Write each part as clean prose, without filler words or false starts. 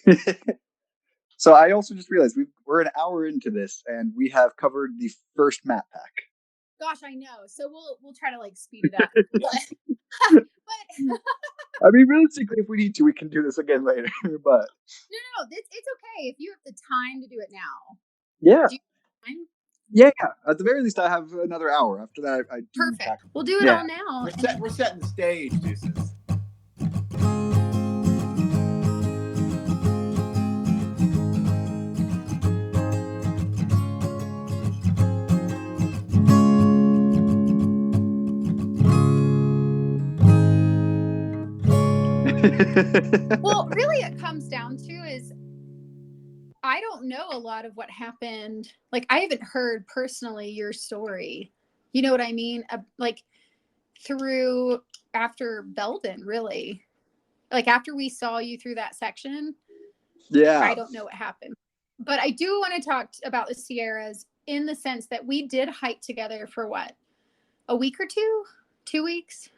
Deuces! So I also just realized we're an hour into this and we have covered the first map pack. Gosh, I know. So we'll try to speed it up. But I mean, realistically, if we need to, we can do this again later. But no, it's okay if you have the time to do it now. Yeah. Do you have time? Yeah. At the very least, I have another hour. After that, I do. Perfect. We'll do it all now. We're setting the stage, Deuces. Well, really, it comes down to is I don't know a lot of what happened. I haven't heard personally your story. You know what I mean? Through after Belden, really. After we saw you through that section. Yeah. I don't know what happened. But I do want to talk about the Sierras in the sense that we did hike together for what? A week or two? 2 weeks?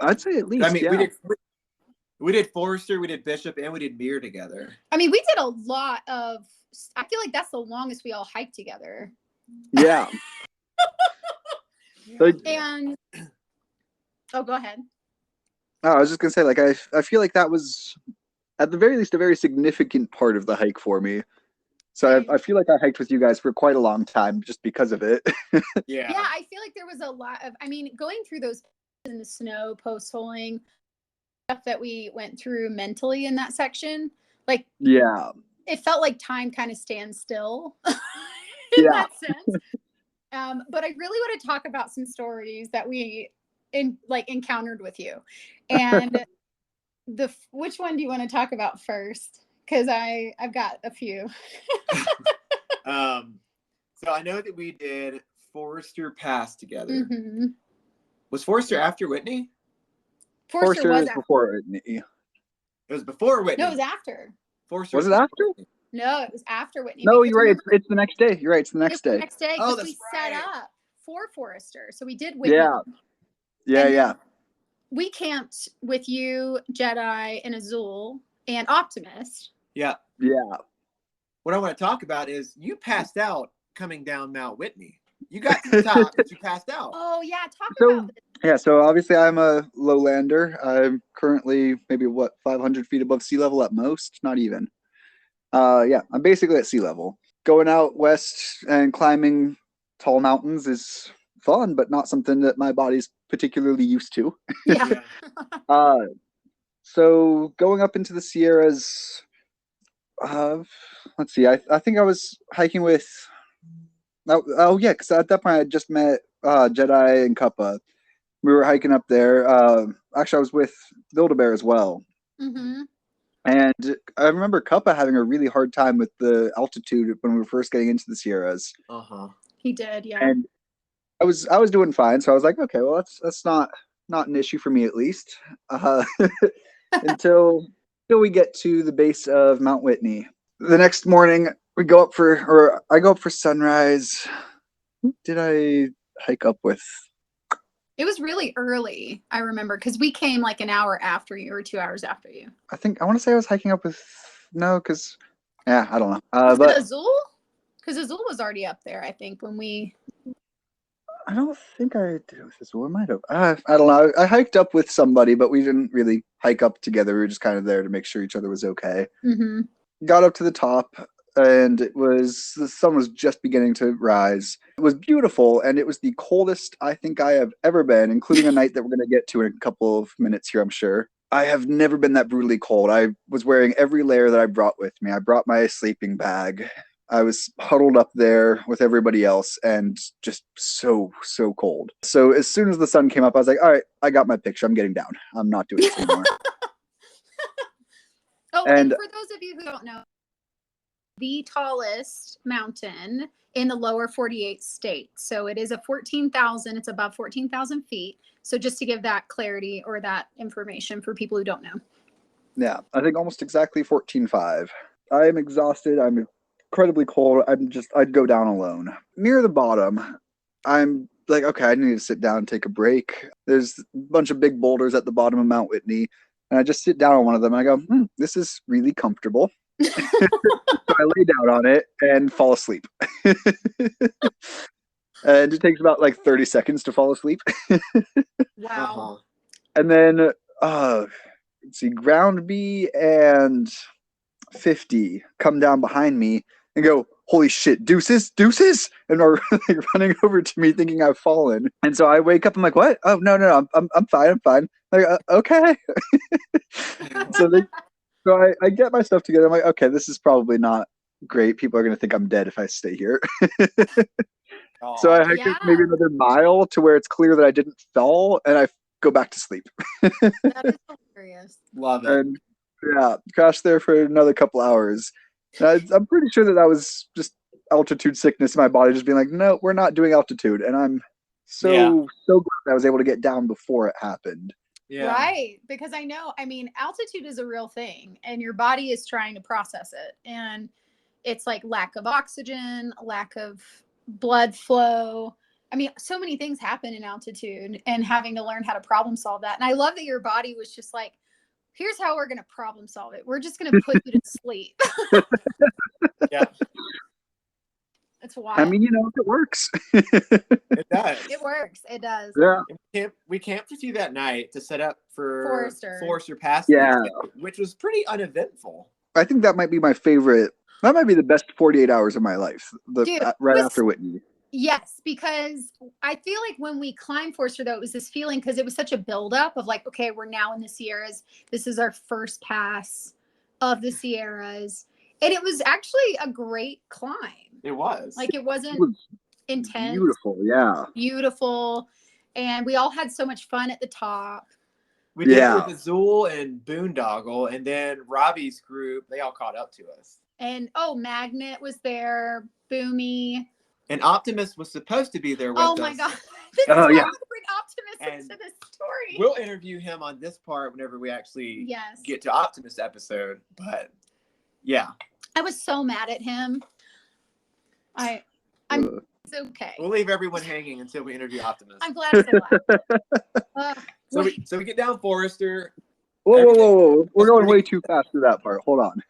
I'd say at least. I mean, we did Forrester, we did Bishop, and we did Muir together. I mean, we did a lot of. I feel like that's the longest we all hiked together. Yeah. And go ahead. Oh, I was just gonna say, I feel like that was at the very least a very significant part of the hike for me. So I feel like I hiked with you guys for quite a long time just because of it. Yeah, I feel like there was a lot of. I mean, going through those in the snow, post-holing, stuff that we went through mentally in that section, yeah, it felt like time kind of stands still in that sense. But I really want to talk about some stories that we encountered with you, and which one do you want to talk about first? Because I've got a few. So I know that we did Forrester Pass together. Mm-hmm. Was Forrester after Whitney? Forrester was before Whitney. It was before Whitney. No, it was after. Forrester was it after? No, it was after Whitney. No, you're right. It's the next day. You're right. It's the next day. The next day because we set up for Forrester. So we did Whitney. Yeah. We camped with you, Jedi, and Azul, and Optimist. Yeah. What I want to talk about is you passed out coming down Mount Whitney. You got to the top, but you passed out. Oh, yeah. Talk about this. Yeah, so obviously I'm a lowlander. I'm currently maybe 500 feet above sea level at most, not even. I'm basically at sea level. Going out west and climbing tall mountains is fun, but not something that my body's particularly used to. Yeah. So going up into the Sierras, let's see, I think I was hiking with, because at that point I just met Jedi and Cuppa. We were hiking up there. Actually, I was with Build-A-Bear as well. Mm-hmm. And I remember Cuppa having a really hard time with the altitude when we were first getting into the Sierras. Uh-huh. He did, yeah. And I was doing fine, so I was like, okay, well that's not an issue for me at least. Until we get to the base of Mount Whitney. The next morning, I go up for sunrise. Who did I hike up with? It was really early, I remember, because we came an hour after you or 2 hours after you. I want to say I was hiking up with, I don't know. Was it Azul? Because Azul was already up there, I think, when we... I don't think I did it with Azul. I might have. I don't know. I hiked up with somebody, but we didn't really hike up together. We were just kind of there to make sure each other was okay. Mm-hmm. Got up to the top, and the sun was just beginning to rise. It was beautiful, and it was the coldest I think I have ever been, including a night that we're going to get to in a couple of minutes here, I'm sure. I have never been that brutally cold. I was wearing every layer that I brought with me. I brought my sleeping bag. I was huddled up there with everybody else and just so cold. So as soon as the sun came up, I was like, all right, I got my picture. I'm getting down. I'm not doing this anymore. And for those of you who don't know, the tallest mountain in the lower 48 states. So it is it's above 14,000 feet. So just to give that clarity or that information for people who don't know. Yeah, I think almost exactly 14.5. I am exhausted. I'm incredibly cold. I'd go down alone. Near the bottom, I'm like, okay, I need to sit down and take a break. There's a bunch of big boulders at the bottom of Mount Whitney. And I just sit down on one of them and I go, this is really comfortable. So I lay down on it and fall asleep. And it takes about like 30 seconds to fall asleep. Wow. And then, let's see, Ground B and 50 come down behind me and go, holy shit, Deuces, Deuces, and are like running over to me thinking I've fallen. And so I wake up, I'm like, what? Oh, no, I'm fine. Like, okay. So I get my stuff together. I'm like, okay, this is probably not great. People are going to think I'm dead if I stay here. So I hike up maybe another mile to where it's clear that I didn't fall, and I go back to sleep. That is hilarious. Love it. And yeah, crashed there for another couple hours. I'm pretty sure that was just altitude sickness in my body, just being like, no, we're not doing altitude. And I'm so glad I was able to get down before it happened. Yeah. Right. Because altitude is a real thing and your body is trying to process it. And it's like lack of oxygen, lack of blood flow. So many things happen in altitude and having to learn how to problem solve that. And I love that your body was just like, here's how we're going to problem solve it. We're just going to put you to sleep. Yeah. It's wild. It works. It does. It works. It does. Yeah. We camped with you that night to set up for Forester Pass, which was pretty uneventful. I think that might be my favorite. That might be the best 48 hours of my life. After Whitney. Yes, because I feel like when we climbed Forester, though, it was this feeling because it was such a buildup of like, okay, we're now in the Sierras. This is our first pass of the Sierras. And it was actually a great climb. It was. Like, it wasn't intense. Beautiful, yeah. Beautiful. And we all had so much fun at the top. We did it with Azul and Boondoggle, and then Robbie's group, they all caught up to us. And, Magnet was there, Boomy. And Optimus was supposed to be there with us. Oh, my God. This is why we bring Optimus into this story. We'll interview him on this part whenever we actually get to Optimus episode. But, yeah. I was so mad at him. It's okay. We'll leave everyone hanging until we interview Optimus. I'm glad it's allowed. So we get down Forester. Whoa. We're going way too fast through that part. Hold on.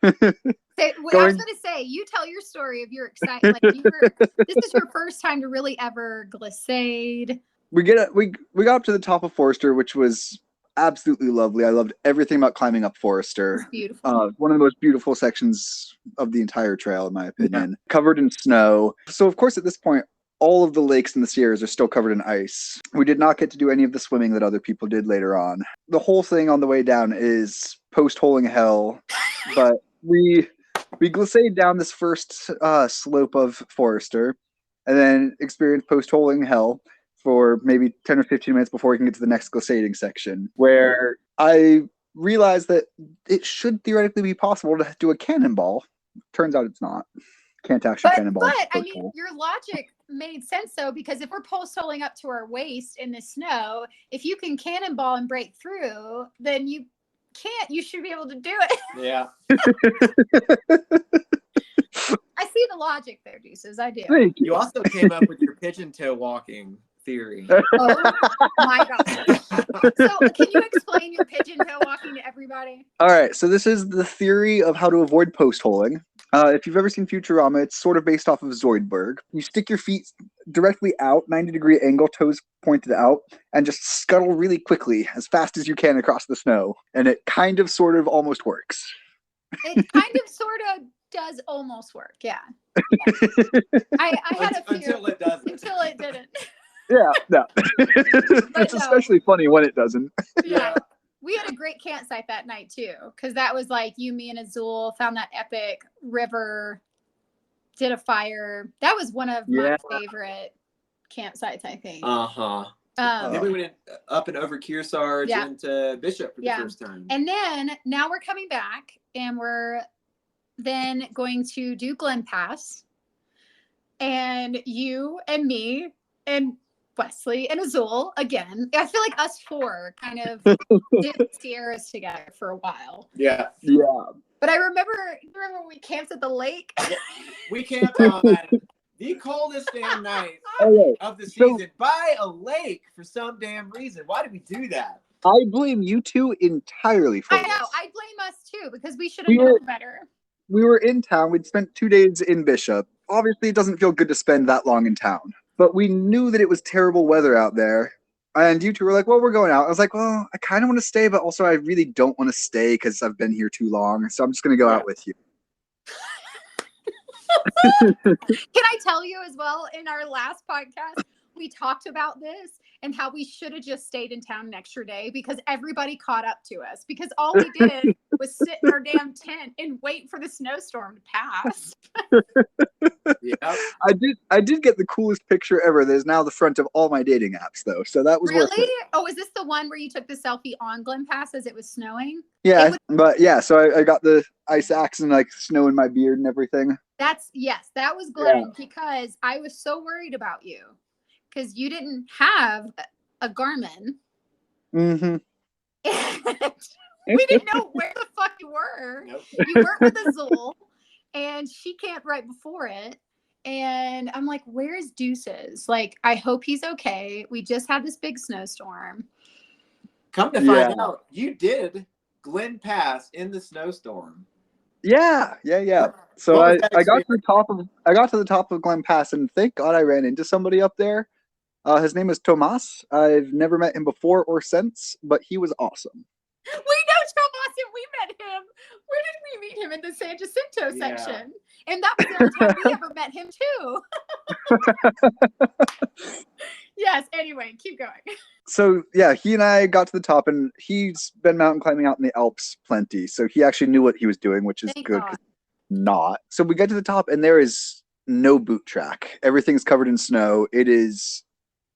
I was going to say, you tell your story of your excitement. This is your first time to really ever glissade. We got up to the top of Forester, which was absolutely lovely. I loved everything about climbing up Forester. It's beautiful. One of the most beautiful sections of the entire trail, in my opinion. Covered in snow. So, of course, at this point, all of the lakes in the Sierras are still covered in ice. We did not get to do any of the swimming that other people did later on. The whole thing on the way down is post-holing hell, but we glissade down this first slope of Forester and then experienced post-holing hell for maybe 10 or 15 minutes before we can get to the next glissading section, where I realized that it should theoretically be possible to do a cannonball. Turns out it's not. Can't actually cannonball. But your logic made sense though, because if we're post-holing up to our waist in the snow, if you can cannonball and break through, then you should be able to do it. Yeah. I see the logic there, Deuces. I do. Thank you. You also came up with your pigeon toe walking theory. Oh my God. So can you explain your pigeon toe walking to everybody? All right. So this is the theory of how to avoid post-holing. If you've ever seen Futurama, it's sort of based off of Zoidberg. You stick your feet directly out, 90-degree angle, toes pointed out, and just scuttle really quickly, as fast as you can across the snow. And it kind of, sort of, almost works. It kind of, sort of does almost work, yeah. I had a few. Until it doesn't. Until it didn't. Yeah, no. It's especially funny when it doesn't. Yeah. We had a great campsite that night too, because that was like you, me, and Azul found that epic river, did a fire. That was one of my favorite campsites, I think. Then we went up and over Kearsarge into Bishop for the first time. And then now we're coming back, and we're then going to do Glen Pass, and you and me and Weslly and Azul again. I feel like us four kind of did Sierras together for a while. Yeah. But I remember when we camped at the lake. We camped on the coldest damn night of the season by a lake for some damn reason. Why did we do that? I blame you two entirely for I this. know. I blame us too because we should have known better. We were in town. We'd spent 2 days in Bishop. Obviously, it doesn't feel good to spend that long in town. But we knew that it was terrible weather out there. And you two were like, well, we're going out. I was like, well, I kind of want to stay, but also I really don't want to stay because I've been here too long. So I'm just going to go out with you. Can I tell you as well, in our last podcast, we talked about this and how we should have just stayed in town an extra day because everybody caught up to us because all we did was sit in our damn tent and wait for the snowstorm to pass. Yeah. I did get the coolest picture ever. There's now the front of all my dating apps though. So that was worth it. Oh, is this the one where you took the selfie on Glen Pass as it was snowing? Yeah, but yeah, so I got the ice axe and like snow in my beard and everything. Yes, that was Glenn because I was so worried about you because you didn't have a Garmin. Mm-hmm. And we didn't know where the fuck you were. Nope. You weren't with Azul and she camped right before it. And I'm like, where's Deuces? Like, I hope he's okay. We just had this big snowstorm. Come to find out, you did Glen Pass in the snowstorm. Yeah. So I got to the top of Glen Pass, and thank God I ran into somebody up there. His name is Tomas. I've never met him before or since, but he was awesome. We know Tomas, and we met him. Where did we meet him? In the San Jacinto section, and that was the only time we ever met him too. Yes. Anyway, keep going. So yeah, he and I got to the top, and he's been mountain climbing out in the Alps plenty, so he actually knew what he was doing, which is good. Not. So we get to the top, and there is no boot track. Everything's covered in snow. It is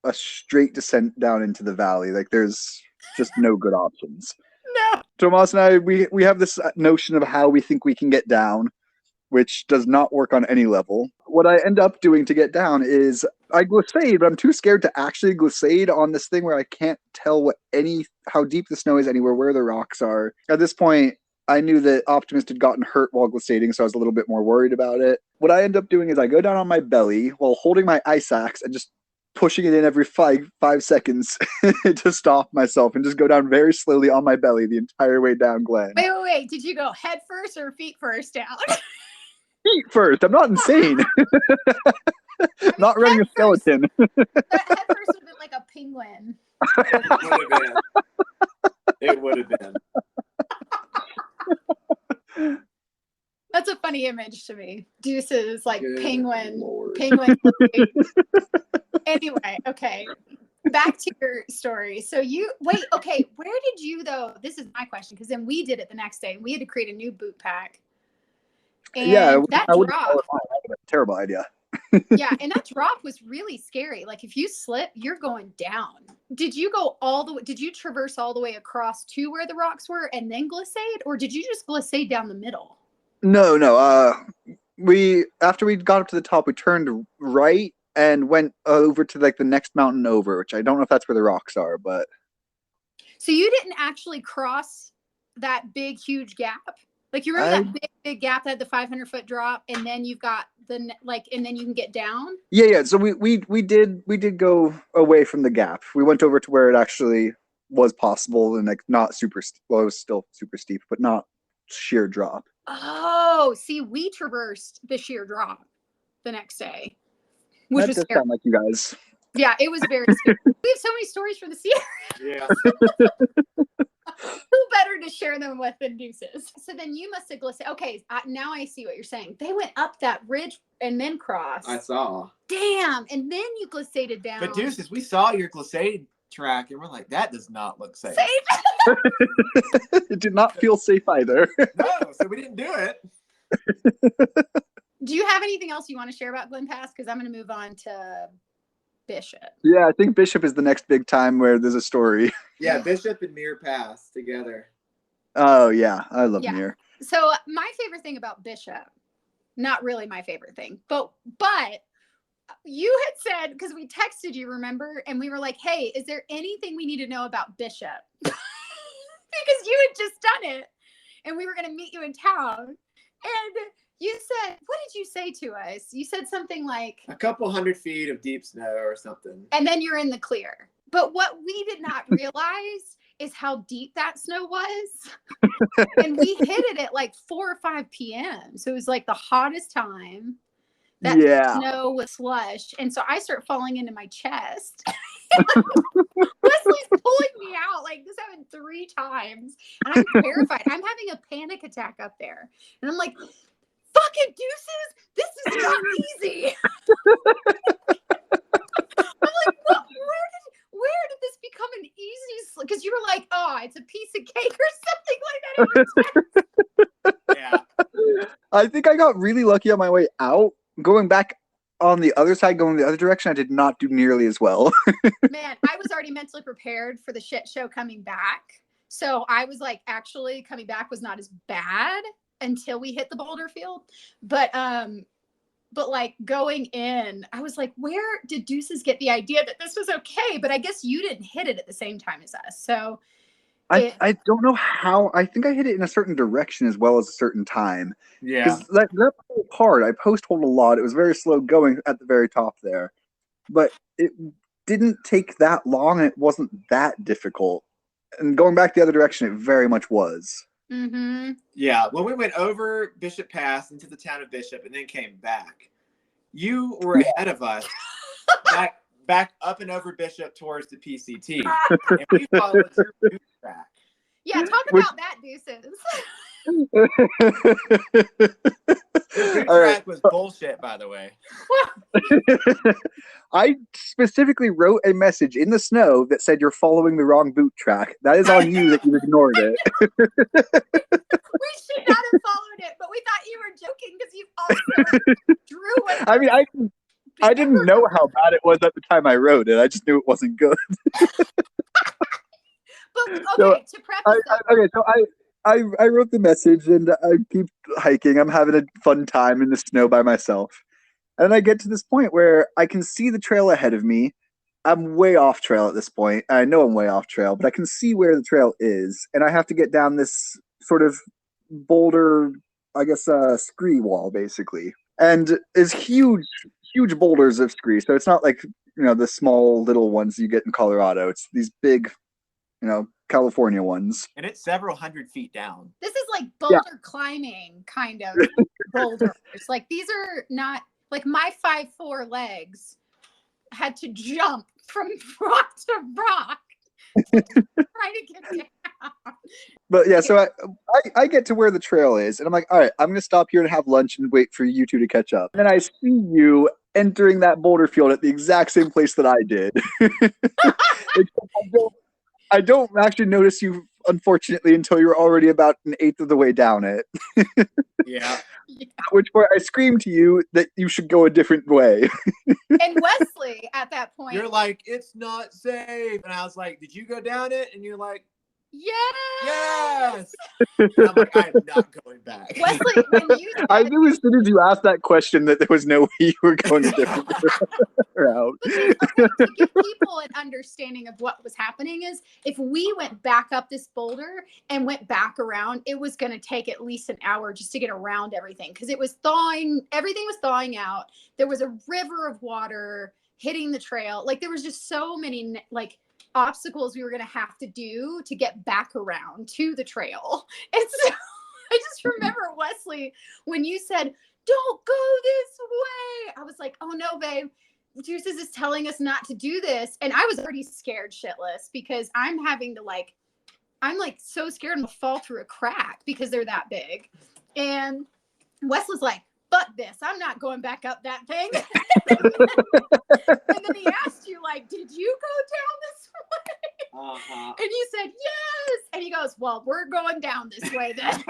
a straight descent down into the valley. Like there's just no good options. No. Tomas and I, we have this notion of how we think we can get down, which does not work on any level. What I end up doing to get down is I glissade, but I'm too scared to actually glissade on this thing where I can't tell how deep the snow is anywhere, where the rocks are. At this point, I knew that Optimist had gotten hurt while glissading, so I was a little bit more worried about it. What I end up doing is I go down on my belly while holding my ice axe and just pushing it in every five seconds to stop myself and just go down very slowly on my belly the entire way down Glen. Wait. Did you go head first or feet first down? Feet first. I'm not insane. Not running a skeleton. Head first would have been like a penguin. It would have been. That's a funny image to me. Deuces, like Good penguin. Lord. Anyway, okay. Back to your story. So where did you though? This is my question because then we did it the next day. We had to create a new boot pack. And that drop. Terrible idea. Yeah, and that drop was really scary. Like if you slip, you're going down. Did you go all the way? Did you traverse all the way across to where the rocks were and then glissade, or did you just glissade down the middle? No. After we got up to the top, we turned right and went over to like the next mountain over, which I don't know if that's where the rocks are, but. So you didn't actually cross that big, huge gap? Like you remember that big gap that had the 500-foot drop, and then you've got and then you can get down? Yeah. So we did go away from the gap. We went over to where it actually was possible and like not super, well, it was still super steep, but not sheer drop. Oh, see, we traversed the sheer drop the next day, which was scary. Sound like you guys. Yeah, it was very scary. We have so many stories for the Sierra. Yeah. Who better to share them with than Deuces? So then you must have glissaded. Okay, now I see what you're saying. They went up that ridge and then crossed. I saw. Damn, and then you glissaded down. But Deuces, we saw your glissade track and we're like, that does not look safe. It did not feel safe either. No, so we didn't do it. Do you have anything else you want to share about Glen Pass? Because I'm going to move on to Bishop. Yeah, I think Bishop is the next big time where there's a story. Yeah, Bishop and Muir Pass together. Oh, yeah. I love Muir. So my favorite thing about Bishop, not really my favorite thing, but you had said, because we texted you, remember? And we were like, hey, is there anything we need to know about Bishop? Because you had just done it. And we were going to meet you in town. And you said, what did you say to us? You said something like a couple 100 feet of deep snow or something. And then you're in the clear. But what we did not realize is how deep that snow was. And we hit it at like 4 or 5 p.m. So it was like the hottest time. That snow was slush. And so I start falling into my chest. Wesley's pulling me out. Like, this happened 3 times. And I'm terrified. I'm having a panic attack up there. And I'm like, fucking Deuces, this is not easy. I'm like, what? Where did this become an easy? Because you were like, oh, it's a piece of cake or something like that. Yeah. I think I got really lucky on my way out. Going back on the other side, going the other direction, I did not do nearly as well. Man, I was already mentally prepared for the shit show coming back. So I was like, actually coming back was not as bad until we hit the boulder field. But like going in, I was like, where did Deuces get the idea that this was okay? But I guess you didn't hit it at the same time as us. So I don't know how. I think I hit it in a certain direction as well as a certain time. Yeah. Because that hard. I post hold a lot. It was very slow going at the very top there. But it didn't take that long and it wasn't that difficult. And going back the other direction, it very much was. Mm-hmm. Yeah. When we went over Bishop Pass into the town of Bishop and then came back, you were ahead of us back up and over Bishop towards the PCT. And we followed your boot track. Yeah, talk about that, Deuces. The boot track was bullshit, by the way. I specifically wrote a message in the snow that said you're following the wrong boot track. That is on you that you ignored it. We should not have followed it, but we thought you were joking because you also drew it. I mean, I didn't know how bad it was at the time I wrote it. I just knew it wasn't good. But okay, to preface I wrote the message and I keep hiking. I'm having a fun time in the snow by myself. And I get to this point where I can see the trail ahead of me. I'm way off trail at this point. I know I'm way off trail, but I can see where the trail is. And I have to get down this sort of boulder, I guess, scree wall, basically. And it's huge boulders of scree. So it's not like, the small little ones you get in Colorado. It's these big, California ones. And it's several hundred feet down. This is like boulder climbing kind of boulders. Like, these are not, like, my 5'4" legs had to jump from rock to rock trying to get down. But yeah, so I get to where the trail is, and I'm like, all right, I'm going to stop here and have lunch and wait for you two to catch up. And then I see you entering that boulder field at the exact same place that I did. I don't actually notice you, unfortunately, until you're already about an eighth of the way down it. Yeah. At which point I screamed to you that you should go a different way. And Wesley, at that point, You're like, it's not safe. And I was like, did you go down it? And you're like, yes. And I'm like, I'm not going back. Wesley, when you said, I knew as soon as you asked that question that there was no way you were going a different route. to give people an understanding of what was happening is, if we went back up this boulder and went back around, it was going to take at least an hour just to get around everything, because it was thawing. Everything was thawing out. There was a river of water hitting the trail. Like, there was just so many obstacles we were going to have to do to get back around to the trail. And so I just remember, Wesley, when you said, don't go this way, I was like, oh no, babe, Deuces is telling us not to do this. And I was already scared shitless, because I'm so scared I'm gonna fall through a crack because they're that big. And Wes was like, fuck this, I'm not going back up that thing. And then he asked you, like, did you go down this way? Uh-huh. And you said yes. And he goes, well, we're going down this way then.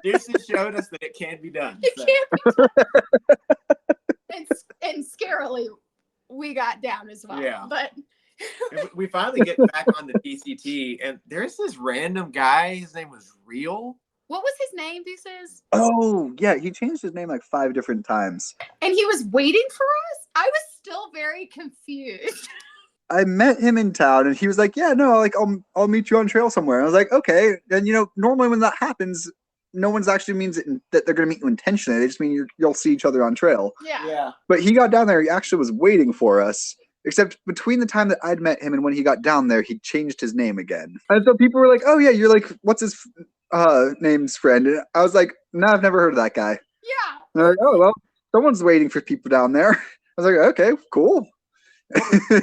Deuces showed us that it can be done. It So. can't be done. And scarily, we got down as well. Yeah. But And we finally get back on the PCT, and there's this random guy. His name was Real. what was his name, Deuces? Oh, yeah, he changed his name like 5 different times. And he was waiting for us? I was still very confused. I met him in town, and he was like, "Yeah, no, like I'll meet you on trail somewhere." And I was like, "Okay." And normally when that happens, no one's actually means that they're going to meet you intentionally. They just mean you'll see each other on trail. Yeah. But he got down there. He actually was waiting for us. Except between the time that I'd met him and when he got down there, he changed his name again. And so people were like, "Oh yeah, you're like, what's his name's friend?" And I was like, "No, I've never heard of that guy." Yeah. And they're like, "Oh well, someone's waiting for people down there." I was like, "Okay, cool."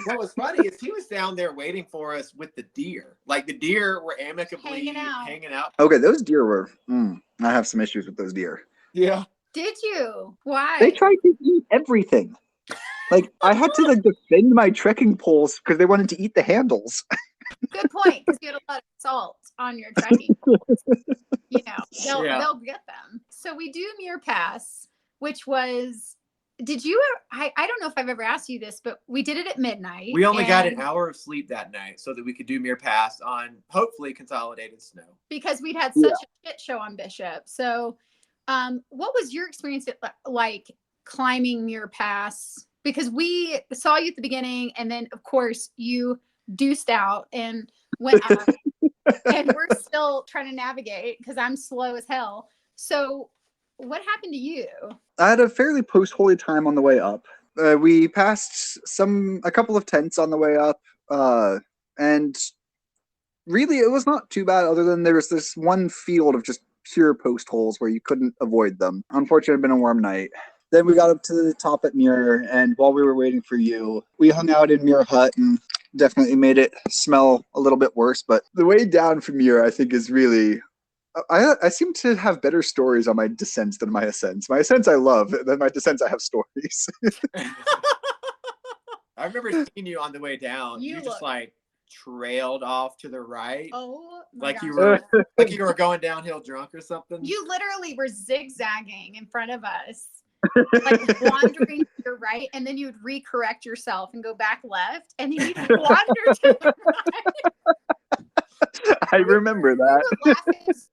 What was funny is he was down there waiting for us with the deer. Like the deer were amicably hanging out. Okay, those deer were. I have some issues with those deer. Yeah. Did you? Why? They tried to eat everything. Like I had to like defend my trekking poles because they wanted to eat the handles. Good point, because you had a lot of salt on your trekking poles. You know, they'll get them. So we do Muir Pass, which was. Did you? I don't know if I've ever asked you this, but we did it at midnight. We only got an hour of sleep that night so that we could do Muir Pass on hopefully consolidated snow. Because we'd had such a shit show on Bishop. So, what was your experience like climbing Muir Pass? Because we saw you at the beginning, and then of course you deuced out and went up, and we're still trying to navigate because I'm slow as hell. So. What happened to you? I had a fairly post-holy time on the way up. We passed a couple of tents on the way up, and really it was not too bad other than there was this one field of just pure post holes where you couldn't avoid them. Unfortunately, it had been a warm night. Then we got up to the top at Muir, and while we were waiting for you, we hung out in Muir Hut and definitely made it smell a little bit worse. But the way down from Muir, I think, is really... I seem to have better stories on my descents than my ascents. My ascents I love, then my descents I have stories. I remember seeing you on the way down. You just like trailed off to the right. Oh my like gosh. you were going downhill drunk or something. You literally were zigzagging in front of us. Like wandering to your right, and then you'd recorrect yourself and go back left, and then you'd wander to the right. I remember that. We were laughing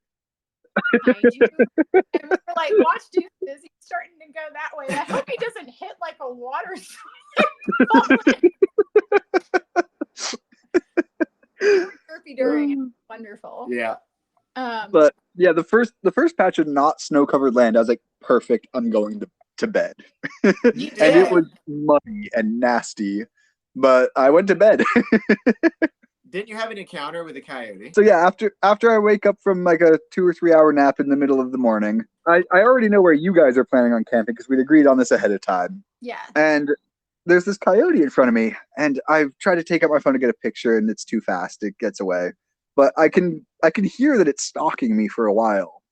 behind you, and we were like, "Watch Deuces, he's starting to go that way. I hope he doesn't hit like a water slide." During wonderful. Yeah. But yeah, the first patch of not snow-covered land, I was like, perfect. I'm going to bed. And it was muddy and nasty, but I went to bed. Didn't you have an encounter with a coyote? So yeah, after I wake up from like a 2 or 3 hour nap in the middle of the morning, I already know where you guys are planning on camping because we'd agreed on this ahead of time. Yeah. And there's this coyote in front of me, and I've tried to take out my phone to get a picture, and it's too fast. It gets away. But I can hear that it's stalking me for a while.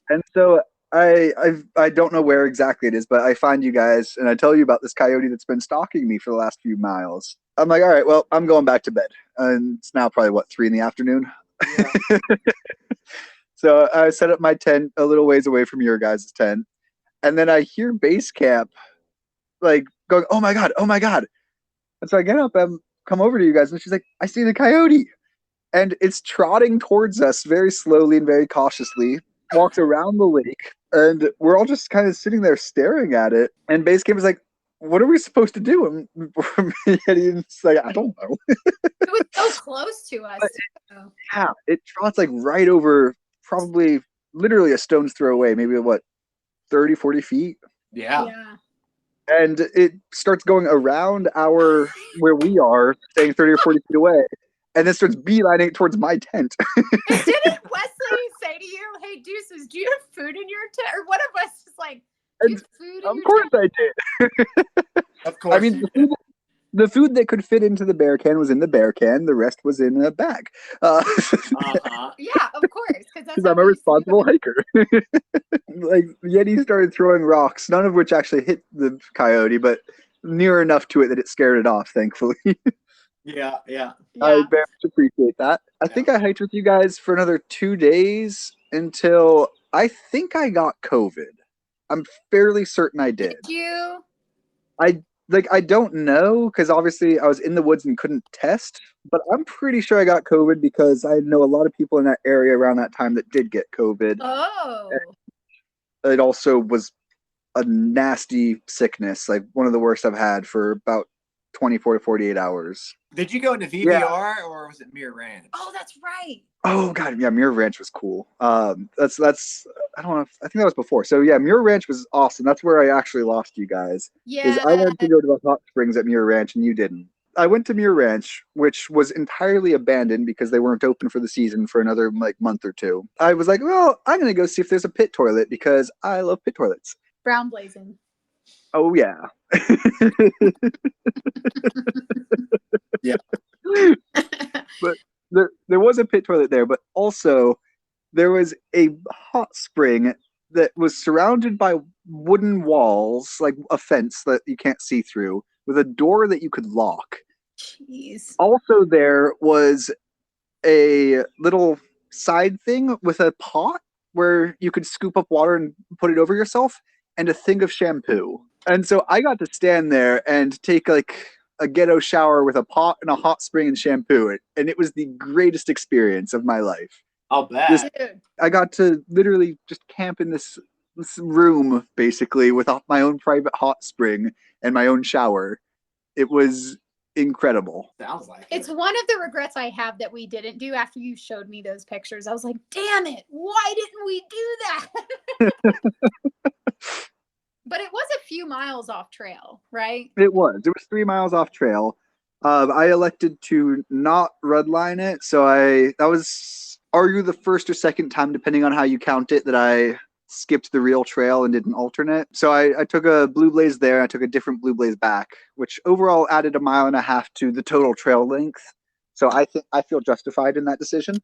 And so I don't know where exactly it is, but I find you guys, and I tell you about this coyote that's been stalking me for the last few miles. I'm like, all right, well, I'm going back to bed. And it's now probably, 3 p.m? Yeah. So I set up my tent a little ways away from your guys' tent. And then I hear Basecamp, like, going, oh my God. And so I get up and come over to you guys, and she's like, I see the coyote. And it's trotting towards us very slowly and very cautiously, walks around the lake, and we're all just kind of sitting there staring at it. And Basecamp is like, what are we supposed to do? And it's like, I don't know. It was so close to us. Yeah, it trots like right over, probably literally a stone's throw away, maybe 30, 40 feet. Yeah. And it starts going around where we are, staying 30 or 40 feet away, and then starts beelining towards my tent. And didn't Wesley say to you, hey, Deuces, do you have food in your tent? Or one of us is like, do you have food in your tent? Of course I did. Of course. I mean, the food that could fit into the bear can was in the bear can. The rest was in a bag. Yeah, of course. Because I'm a responsible hiker. Like, Yeti started throwing rocks, none of which actually hit the coyote, but near enough to it that it scared it off, thankfully. Yeah. I very much appreciate that. I think I hiked with you guys for another 2 days until I think I got COVID. I'm fairly certain I did. Did you? I don't know, because obviously I was in the woods and couldn't test, but I'm pretty sure I got COVID because I know a lot of people in that area around that time that did get COVID. Oh. And it also was a nasty sickness, like one of the worst I've had for about 24 to 48 hours. Did you go into VBR or was it Muir Ranch? Oh, that's right. Oh God, yeah, Muir Ranch was cool. That's I don't know. I think that was before. So yeah, Muir Ranch was awesome. That's where I actually lost you guys. Is Yeah. I wanted to go to the hot springs at Muir Ranch and you didn't. I went to Muir Ranch, which was entirely abandoned because they weren't open for the season for another like month or two. I was like, well, I'm gonna go see if there's a pit toilet because I love pit toilets. Brown blazing. Oh yeah. Yeah. But there was a pit toilet there, but also there was a hot spring that was surrounded by wooden walls, like a fence that you can't see through, with a door that you could lock. Jeez. Also, there was a little side thing with a pot where you could scoop up water and put it over yourself, and a thing of shampoo. And so I got to stand there and take like a ghetto shower with a pot and a hot spring and shampoo, and it was the greatest experience of my life. I'll bet. I got to literally just camp in this room basically with my own private hot spring and my own shower. It was incredible. Sounds like it's one of the regrets I have that we didn't do after you showed me those pictures. I was like, damn it, why didn't we do that? But it was a few miles off trail, right? It was 3 miles off trail. I elected to not redline it, so that was the first or second time, depending on how you count it, that I skipped the real trail and did an alternate. So I took a blue blaze there. I took a different blue blaze back, which overall added 1.5 miles to the total trail length. So I feel justified in that decision.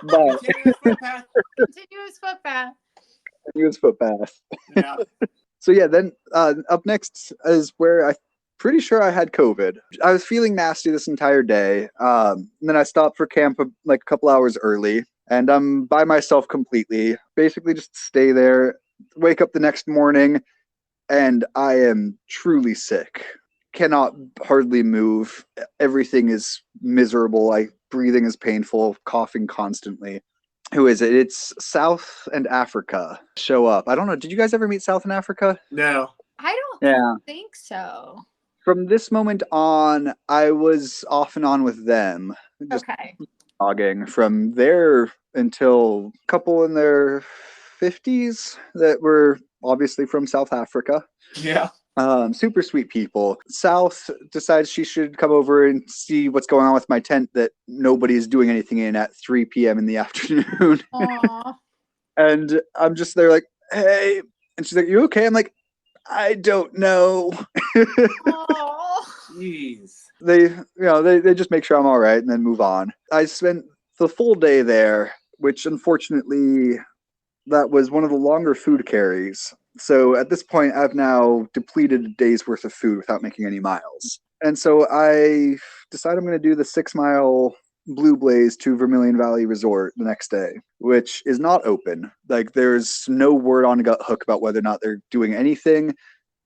But continuous footpath. Continuous footpath. Yeah. So yeah, then up next is where I'm pretty sure I had COVID. I was feeling nasty this entire day. And then I stopped for camp like a couple hours early, and I'm by myself completely. Basically just stay there, wake up the next morning, and I am truly sick. Cannot hardly move. Everything is miserable. Breathing is painful, coughing constantly. Who is it? It's South and Africa show up. I don't know. Did you guys ever meet South and Africa? No. I don't think so. From this moment on, I was off and on with them. Just okay. Blogging from there until a couple in their 50s that were obviously from South Africa. Yeah. Super sweet people. South decides she should come over and see what's going on with my tent that nobody's doing anything in at 3 p.m. in the afternoon. Aww. And I'm just there like, hey. And she's like, you okay? I'm like, I don't know. Jeez. They just make sure I'm all right and then move on. I spent the full day there, which unfortunately that was one of the longer food carries. So at this point, I've now depleted a day's worth of food without making any miles. And so I decided I'm going to do the 6-mile Blue Blaze to Vermilion Valley Resort the next day, which is not open. Like, there's no word on Gut Hook about whether or not they're doing anything.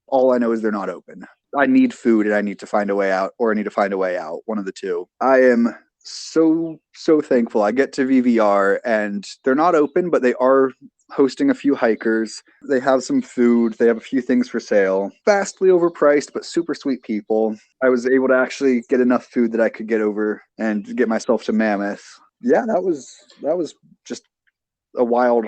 All I know is they're not open. I need food and I need to find a way out, or I need to find a way out, one of the two. I am so thankful. I get to VVR and they're not open, but they are hosting a few hikers. They have some food. They have a few things for sale. Vastly overpriced, but super sweet people. I was able to actually get enough food that I could get over and get myself to Mammoth. Yeah, that was just a wild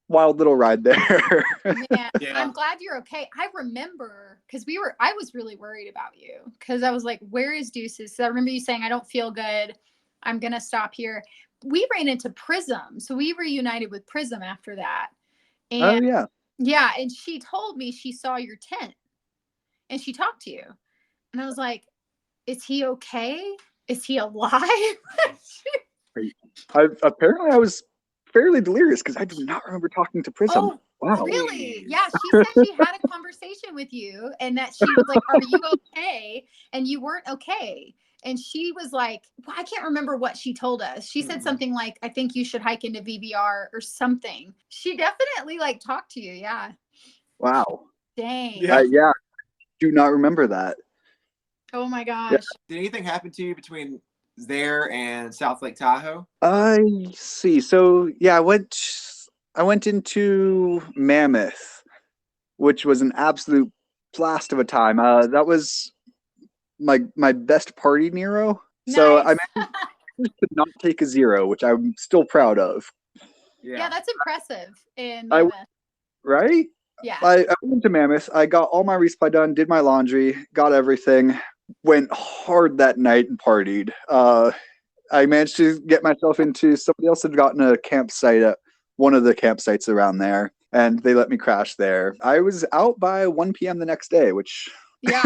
little ride there. Man, yeah. I'm glad you're okay. I remember because I was really worried about you because I was like, where is Deuces? So I remember you saying, I don't feel good. I'm going to stop here. We ran into Prism. So we reunited with Prism after that. And oh, yeah. Yeah. And she told me she saw your tent and she talked to you. And I was like, is he okay? Is he alive? Apparently I was fairly delirious because I do not remember talking to Prism. Oh, wow. Really? Yeah. She said she had a conversation with you and that she was like, are you okay? And you weren't okay. And she was like, well, I can't remember what she told us. She said something like, I think you should hike into VBR or something. She definitely like talked to you. Yeah. Wow. Dang. Yeah. Do not remember that. Oh my gosh. Yeah. Did anything happen to you between there and South Lake Tahoe? I see. So yeah, I went into Mammoth, which was an absolute blast of a time. That was my best party Nero. Nice. So I managed to not take a 0, which I'm still proud of. Yeah, that's impressive in I- Mammoth. Right? Yeah. I went to Mammoth. I got all my resupply done, did my laundry, got everything, went hard that night and partied. I managed to get myself into, somebody else had gotten a campsite at one of the campsites around there, and they let me crash there. I was out by 1 p.m. the next day, which... Yeah.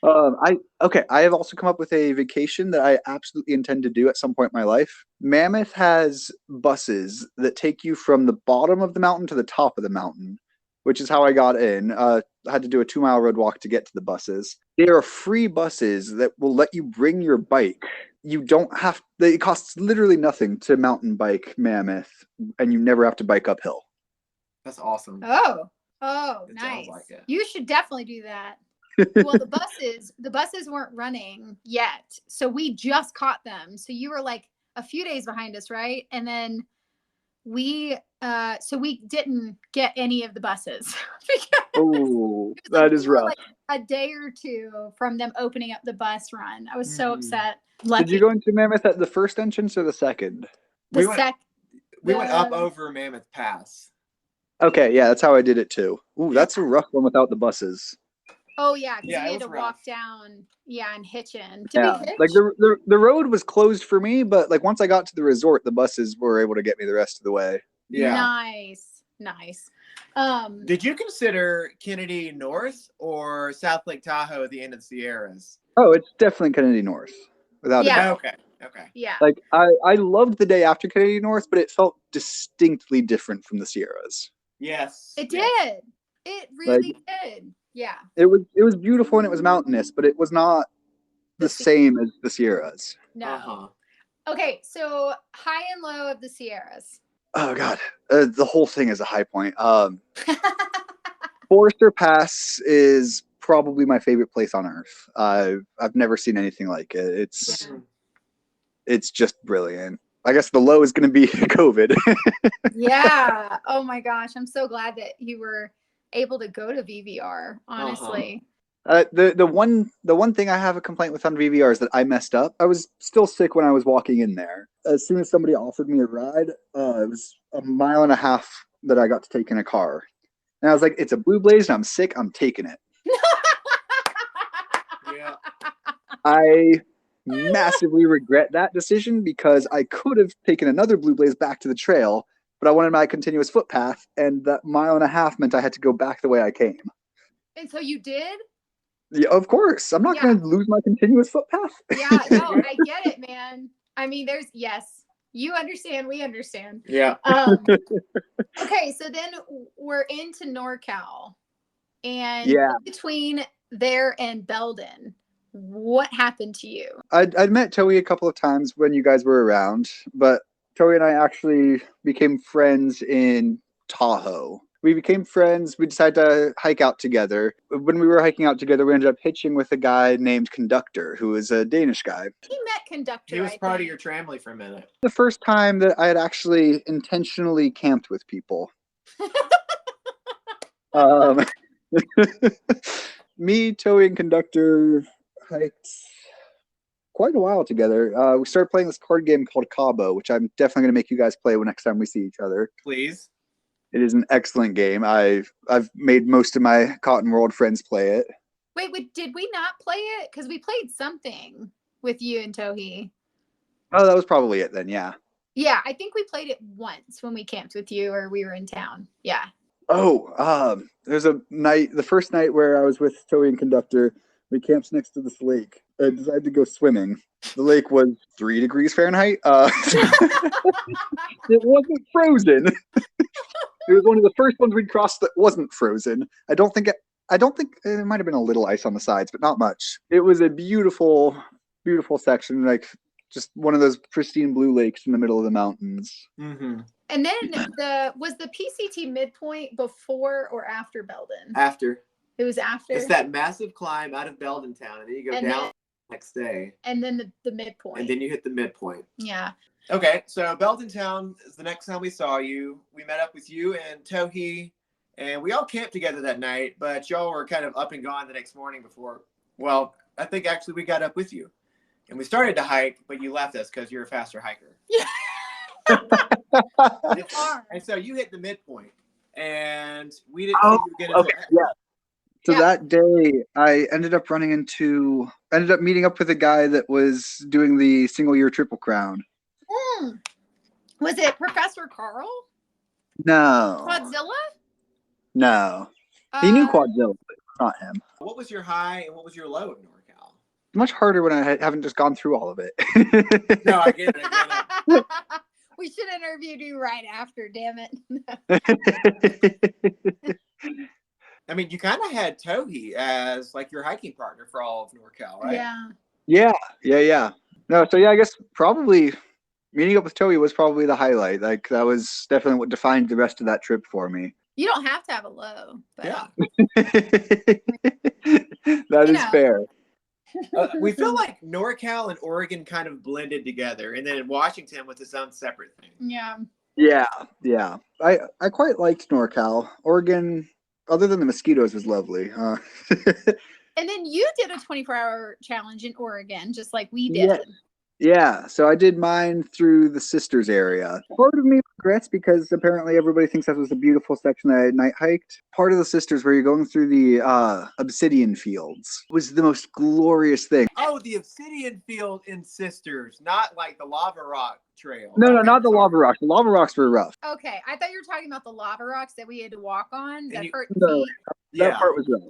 I have also come up with a vacation that I absolutely intend to do at some point in my life. Mammoth has buses that take you from the bottom of the mountain to the top of the mountain, which is how I got in. I had to do a 2-mile road walk to get to the buses. They are free buses that will let you bring your bike. You don't have, it costs literally nothing to mountain bike Mammoth, and you never have to bike uphill. That's awesome. Oh, It nice. sounds like it. You should definitely do that. Well, the buses weren't running yet, so we just caught them. So you were like a few days behind us, right? And then we didn't get any of the buses. Oh, that is rough. Like a day or two from them opening up the bus run. I was so upset. Did you go into Mammoth at the first entrance or the second? We went up over Mammoth Pass. Okay, yeah, that's how I did it too. Ooh, that's a rough one without the buses. Oh yeah, because we had to rough. walk down, and hitch in. Did Yeah, we hitch? like the road was closed for me, but like once I got to the resort, the buses were able to get me the rest of the way. Yeah. Nice. Did you consider Kennedy North or South Lake Tahoe at the end of the Sierras? Oh, it's definitely Kennedy North, without a doubt. Okay. Yeah. Like I loved the day after Kennedy North, but it felt distinctly different from the Sierras. Yes. It did. It really did. Yeah. It was beautiful and it was mountainous, but it was not the same as the Sierras. No. Uh-huh. Okay, so high and low of the Sierras. Oh God, the whole thing is a high point. Forester Pass is probably my favorite place on earth. I've never seen anything like it. It's just brilliant. I guess the low is going to be COVID. Yeah. Oh my gosh, I'm so glad that you were able to go to VVR. Honestly. The one thing I have a complaint with on VVR is that I messed up. I was still sick when I was walking in there. As soon as somebody offered me a ride, it was a 1.5 miles that I got to take in a car. And I was like, it's a Blue Blaze and I'm sick, I'm taking it. Yeah. I massively regret that decision because I could have taken another Blue Blaze back to the trail, but I wanted my continuous footpath, and that 1.5 miles meant I had to go back the way I came. And so you did? Yeah, of course. I'm not going to lose my continuous footpath. Yeah, no, I get it, man. I mean, you understand, we understand. Yeah. Okay, so then we're into NorCal, and between there and Belden, what happened to you? I'd met Toei a couple of times when you guys were around, but Toei and I actually became friends in Tahoe. We became friends. We decided to hike out together. When we were hiking out together, we ended up hitching with a guy named Conductor, who is a Danish guy. He met Conductor. He was part of your tramley for a minute. The first time that I had actually intentionally camped with people. Me, Toei, and Conductor hiked quite a while together. We started playing this card game called Cabo, which I'm definitely going to make you guys play next time we see each other. Please. It is an excellent game. I've made most of my Cotton World friends play it. Wait, did we not play it? Because we played something with you and Tohi. Oh, that was probably it then, yeah. Yeah, I think we played it once when we camped with you or we were in town. Yeah. Oh, there's a night, the first night where I was with Toei and Conductor, we camped next to this lake. I decided to go swimming. The lake was 3 degrees Fahrenheit. It wasn't frozen. It was one of the first ones we'd crossed that wasn't frozen. I don't think it might have been a little ice on the sides, but not much. It was a beautiful, beautiful section, like just one of those pristine blue lakes in the middle of the mountains. Mm-hmm. And then was the PCT midpoint before or after Belden? After. It was after. It's that massive climb out of Belden town, and then you go down the next day. And then the midpoint. And then you hit the midpoint. Yeah. Okay, so Belden town is the next time we saw you. We met up with you and Tohi, and we all camped together that night, but y'all were kind of up and gone the next morning before. Well, I think actually we got up with you. And we started to hike, but you left us because you're a faster hiker. Yeah. And so you hit the midpoint, and we didn't see you get into it. Yeah. So that day, I ended up meeting up with a guy that was doing the single year Triple Crown. Was it Professor Carl? No. Quadzilla? No. He knew Quadzilla, but not him. What was your high and what was your low of NorCal? Much harder when I haven't just gone through all of it. No, I get it. We should interview you right after, damn it. I mean, you kind of had Tohi as like your hiking partner for all of NorCal, right? Yeah. Yeah. No, so yeah, I guess probably meeting up with Tohi was probably the highlight. Like that was definitely what defined the rest of that trip for me. You don't have to have a low. But, Yeah. That is fair. We feel like NorCal and Oregon kind of blended together, and then Washington was its own separate thing. Yeah. Yeah. I quite liked NorCal. Oregon, other than the mosquitoes, was lovely. And then you did a 24-hour challenge in Oregon, just like we did. Yeah, so I did mine through the Sisters area. Part of me regrets because apparently everybody thinks that was a beautiful section that I night hiked. Part of the Sisters where you're going through the obsidian fields was the most glorious thing. Oh, the obsidian field in Sisters, not like the lava rock trail. No, not the lava rocks. The lava rocks were rough. Okay, I thought you were talking about the lava rocks that we had to walk on that hurt feet. That part was rough.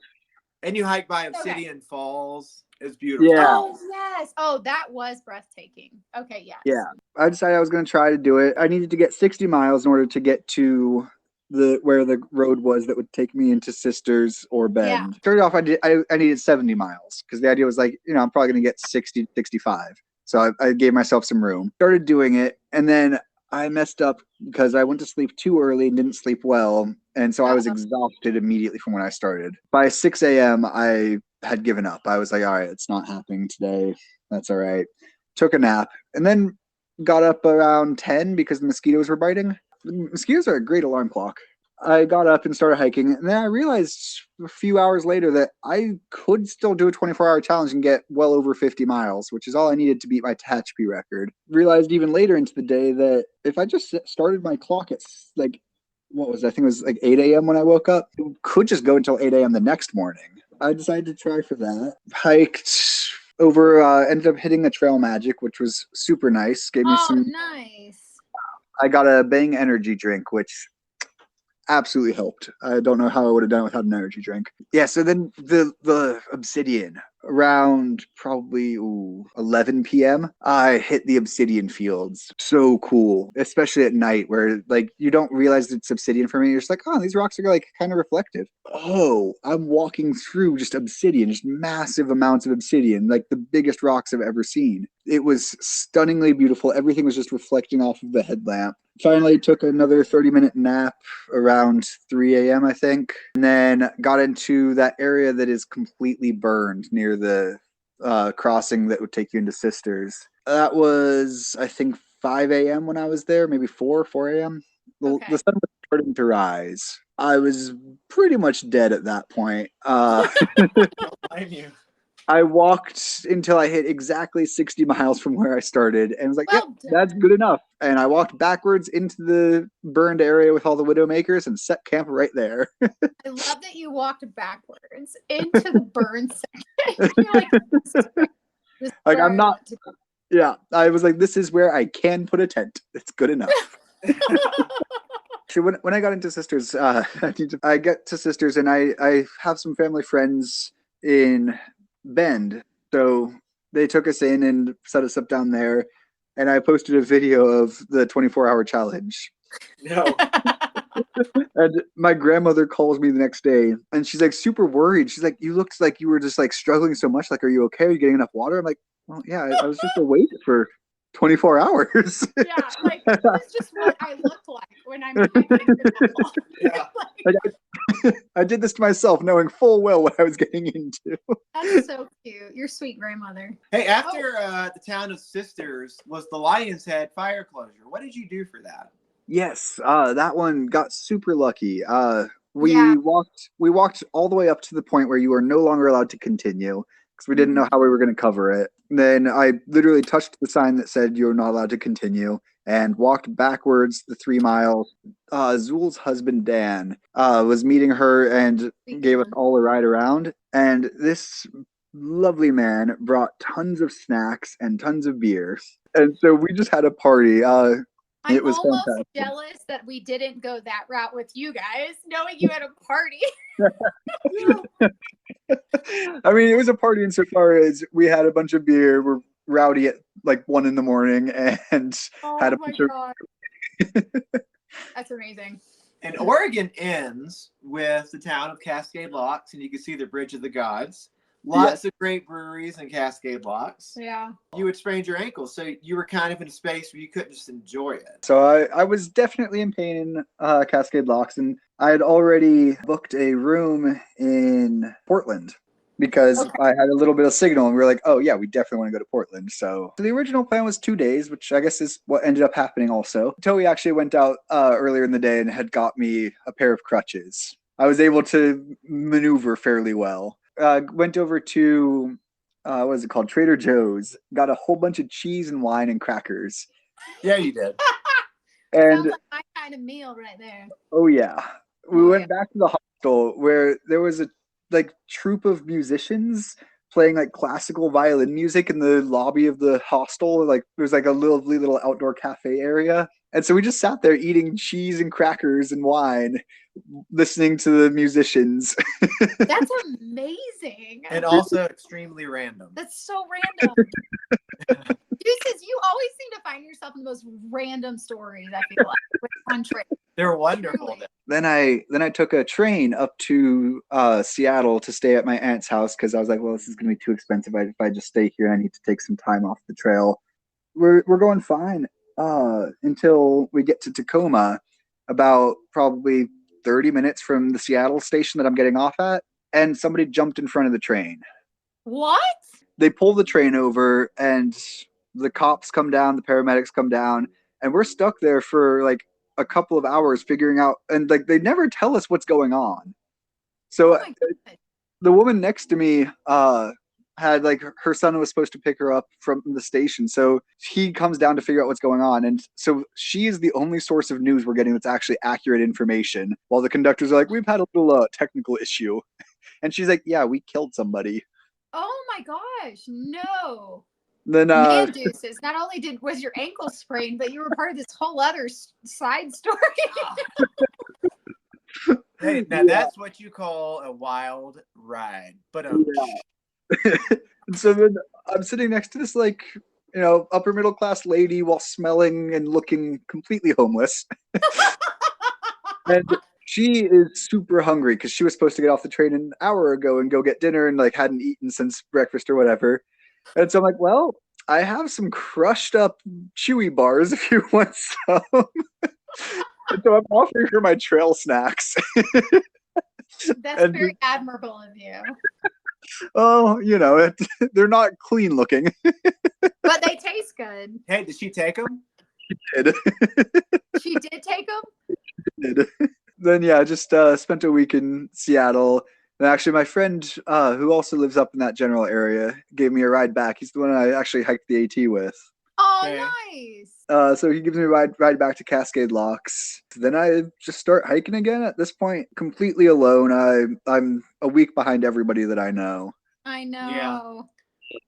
And you hiked by Obsidian Falls. It's beautiful. Yeah. Oh, yes. Oh, that was breathtaking. Okay, yes. Yeah. I decided I was going to try to do it. I needed to get 60 miles in order to get to where the road was that would take me into Sisters or Bend. Yeah. Started off, I needed 70 miles because the idea was like, I'm probably going to get 60, 65. So I gave myself some room. Started doing it, and then I messed up because I went to sleep too early and didn't sleep well. And so I was exhausted immediately from when I started. By 6 a.m., I had given up. I was like, all right, it's not happening today. That's all right. Took a nap and then got up around 10 because the mosquitoes were biting. The mosquitoes are a great alarm clock. I got up and started hiking. And then I realized a few hours later that I could still do a 24-hour challenge and get well over 50 miles, which is all I needed to beat my THP record. Realized even later into the day that if I just started my clock at like, I think it was like 8 a.m. when I woke up, it could just go until 8 a.m. the next morning. I decided to try for that. Hiked over, ended up hitting the Trail Magic, which was super nice. Gave me some. Nice. I got a Bang energy drink, which absolutely helped. I don't know how I would have done without an energy drink. Yeah, so then the Obsidian, around probably 11 p.m., I hit the Obsidian fields. So cool, especially at night where like you don't realize it's obsidian for me. You're just like, oh, these rocks are like kind of reflective. Oh, I'm walking through just obsidian, just massive amounts of obsidian, like the biggest rocks I've ever seen. It was stunningly beautiful. Everything was just reflecting off of the headlamp. Finally took another 30-minute nap around 3 a.m., I think, and then got into that area that is completely burned near the crossing that would take you into Sisters. That was, I think, 5 a.m. when I was there, maybe 4 a.m. The sun was starting to rise. I was pretty much dead at that point. Don't blame you. I walked until I hit exactly 60 miles from where I started and was like, yep, that's good enough. And I walked backwards into the burned area with all the Widowmakers and set camp right there. I love that you walked backwards into the burn section. You're like I'm not. Yeah, I was like, this is where I can put a tent. It's good enough. Actually, when I got into Sisters, I get to Sisters and I have some family friends in Bend, so they took us in and set us up down there, and I posted a video of the 24-hour challenge. No. And my grandmother calls me the next day and she's like super worried. She's like, you looked like you were just like struggling so much, like, are you okay? Are you getting enough water? I'm like, well, yeah, I was just awake for 24 hours. Yeah, like that's just what I look like when I'm hiking. Yeah. I did this to myself, knowing full well what I was getting into. That's so cute. Your sweet grandmother. Hey, after the town of Sisters was the Lion's Head fire closure. What did you do for that? Yes, that one got super lucky. We walked all the way up to the point where you are no longer allowed to continue. because we didn't know how we were going to cover it. And then I literally touched the sign that said you're not allowed to continue and walked backwards the 3 miles. Zool's husband, Dan, was meeting her and gave us all a ride around. And this lovely man brought tons of snacks and tons of beer. And so we just had a party. It was almost fantastic. Jealous that we didn't go that route with you guys, knowing you had a party. I mean, it was a party insofar as we had a bunch of beer. We're rowdy at like 1 a.m. and had a bunch of. That's amazing. And Oregon ends with the town of Cascade Locks, and you can see the Bridge of the Gods. Lots of great breweries in Cascade Locks. Yeah. You had sprained your ankle, so you were kind of in a space where you couldn't just enjoy it. So I was definitely in pain in Cascade Locks, and I had already booked a room in Portland because I had a little bit of signal, and we were like, oh yeah, we definitely want to go to Portland. So the original plan was 2 days, which I guess is what ended up happening also. Toey actually went out earlier in the day and had got me a pair of crutches. I was able to maneuver fairly well. Went over to what is it called, Trader Joe's, got a whole bunch of cheese and wine and crackers. Yeah, you did. And sounds like my kind of meal right there. Oh yeah, we went back to the hostel where there was a troupe of musicians playing like classical violin music in the lobby of the hostel. Like there's like a lovely little outdoor cafe area, and so we just sat there eating cheese and crackers and wine, listening to the musicians. That's amazing. And also extremely random. That's so random. Deuces, you always seem to find yourself in the most random stories, I feel like, on trips. They're wonderful. Truly. Then I took a train up to Seattle to stay at my aunt's house because I was like, well, this is going to be too expensive if I just stay here. I need to take some time off the trail. We're going fine until we get to Tacoma, about probably 30 minutes from the Seattle station that I'm getting off at, and somebody jumped in front of the train. What? They pull the train over, and the cops come down, the paramedics come down, and we're stuck there for like a couple of hours figuring out, and like they never tell us what's going on. So the woman next to me had like her son was supposed to pick her up from the station, so he comes down to figure out what's going on, and so she is the only source of news we're getting that's actually accurate information, while the conductors are like, we've had a little technical issue. And she's like, yeah, we killed somebody. Oh my gosh, no. Then Man, Deuces, not only was your ankle sprained, but you were part of this whole other side story. Hey, now that's what you call a wild ride. But so then I'm sitting next to this like, upper middle class lady while smelling and looking completely homeless. And she is super hungry because she was supposed to get off the train an hour ago and go get dinner and like hadn't eaten since breakfast or whatever. And so I'm like, well, I have some crushed up chewy bars if you want some. And so I'm offering her my trail snacks. That's very admirable of you. Oh, they're not clean looking. But they taste good. Hey, did she take them? She did. She did take them? She did. Then, yeah, just spent a week in Seattle. And actually, my friend, who also lives up in that general area, gave me a ride back. He's the one I actually hiked the AT with. Oh, Okay. nice. So he gives me a ride back to Cascade Locks. Then I just start hiking again at this point, completely alone. I'm a week behind everybody that I know. I know. Yeah.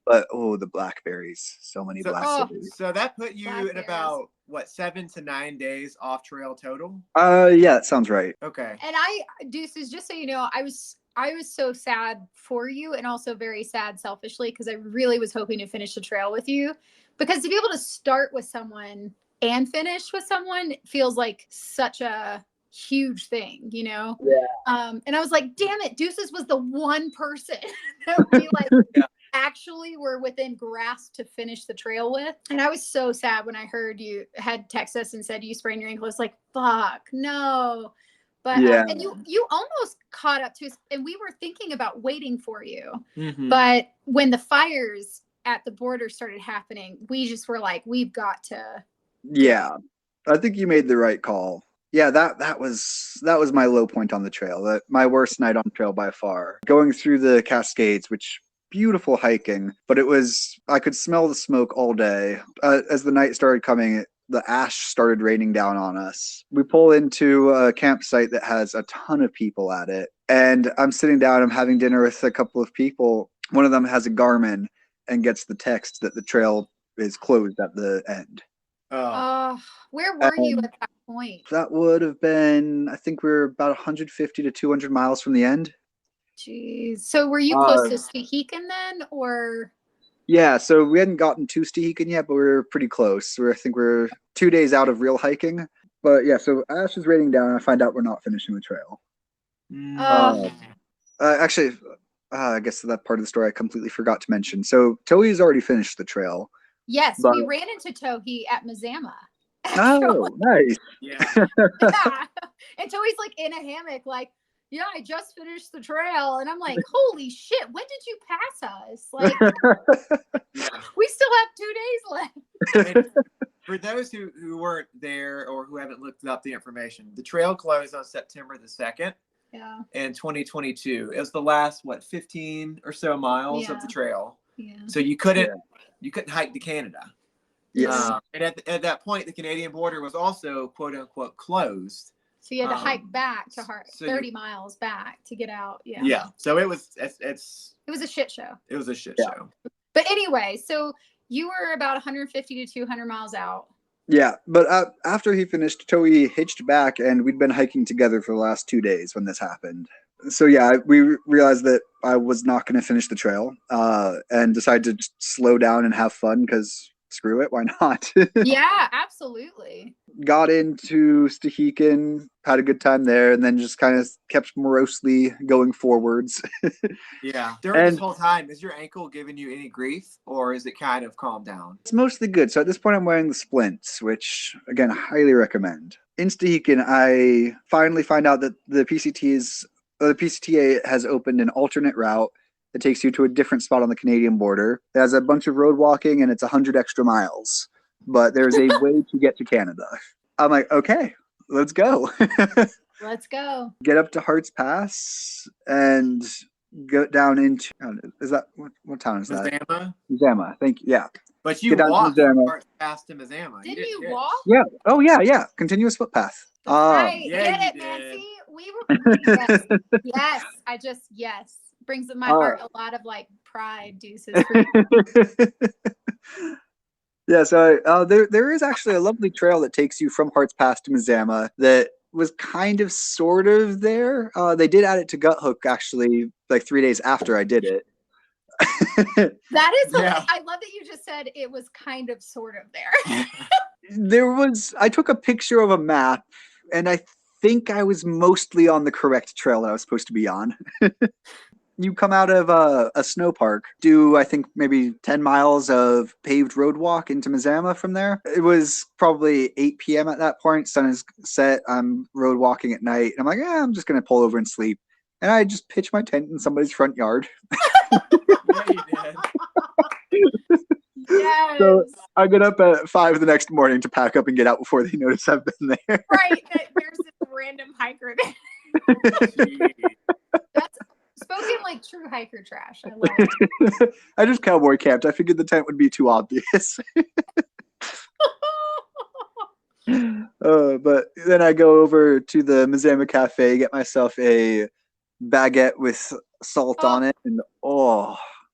But, the blackberries. So many blackberries. So that put you Blackberries. in about, 7 to 9 days off trail total? Yeah, that sounds right. Okay. And Deuces, just so you know, I was so sad for you and also very sad selfishly because I really was hoping to finish the trail with you, because to be able to start with someone and finish with someone feels like such a huge thing, Yeah. And I was like, damn it, Deuces was the one person that we actually were within grasp to finish the trail with. And I was so sad when I heard you had texted us and said you sprained your ankle. I was like, fuck, no. But Yeah. and you almost caught up to us, and we were thinking about waiting for you. Mm-hmm. But when the fires at the border started happening, we just were like, we've got to. Yeah. I think you made the right call. Yeah, that was my low point on the trail. My worst night on trail by far. Going through the Cascades, which beautiful hiking, but I could smell the smoke all day. As the night started coming, the ash started raining down on us. We pull into a campsite that has a ton of people at it. And I'm sitting down, I'm having dinner with a couple of people. One of them has a Garmin and gets the text that the trail is closed at the end. Where were you at that point? That would have been, I think we were about 150 to 200 miles from the end. Jeez. So were you close to Stehekin then, or? Yeah, so we hadn't gotten to Stehekin yet, but we were pretty close. I think we're 2 days out of real hiking. But yeah, so ash is raining down, and I find out we're not finishing the trail. Actually, I guess that part of the story I completely forgot to mention. So Toei's already finished the trail. Yes, we ran into Toei at Mazama. Oh, nice. Yeah. Yeah. And Toei's like in a hammock, like, yeah, I just finished the trail. And I'm like, holy shit, when did you pass us? Like, we still have 2 days left. And for those who weren't there or who haven't looked up the information, the trail closed on September the 2nd. Yeah. In 2022. It was the last, 15 or so miles of the trail. Yeah. So you couldn't hike to Canada. Yes. And at that point, the Canadian border was also quote unquote closed. So you had to hike back to 30 miles back to get out. Yeah. Yeah. So it was a shit show. It was a shit show. But anyway, so you were about 150 to 200 miles out. Yeah, but after he finished, Toei hitched back, and we'd been hiking together for the last 2 days when this happened. So yeah, we realized that I was not going to finish the trail, and decided to just slow down and have fun because screw it, why not? Yeah, absolutely. Got into Stehekin, had a good time there, and then just kind of kept morosely going forwards. Yeah. During this whole time, is your ankle giving you any grief, or is it kind of calmed down? It's mostly good. So at this point, I'm wearing the splints, which, again, highly recommend. In Stehekin, I finally find out that the PCTA has opened an alternate route that takes you to a different spot on the Canadian border. It has a bunch of road walking, and it's 100 extra miles. But there's a way to get to Canada. I'm like, okay, let's go. Let's go. Get up to Hearts Pass and go down into, is that, what town is that? Mazama. Thank you. Yeah. But you walked from Hearts Pass to Mazama. Didn't you walk? Yeah. Oh, yeah. Continuous footpath. I get it, man. See, we were, yes. Brings in my heart a lot of like pride, Deuces. Yeah, so there is actually a lovely trail that takes you from Hearts Pass to Mazama that was kind of sort of there. They did add it to Gut Hook actually like 3 days after I did it. That is I love that you just said it was kind of sort of there. I took a picture of a map, and I think I was mostly on the correct trail that I was supposed to be on. You come out of a snow park, do I think maybe 10 miles of paved road walk into Mazama from there. It was probably 8 p.m. at that point. Sun is set. I'm road walking at night. And I'm like, I'm just going to pull over and sleep. And I just pitched my tent in somebody's front yard. Yeah, you did. Yes. So I get up at 5 the next morning to pack up and get out before they notice I've been there. Right. There's this random hiker there. That's spoken like true hiker trash. I love it. I just cowboy camped. I figured the tent would be too obvious. But then I go over to the Mazama Cafe, get myself a baguette with salt on it, and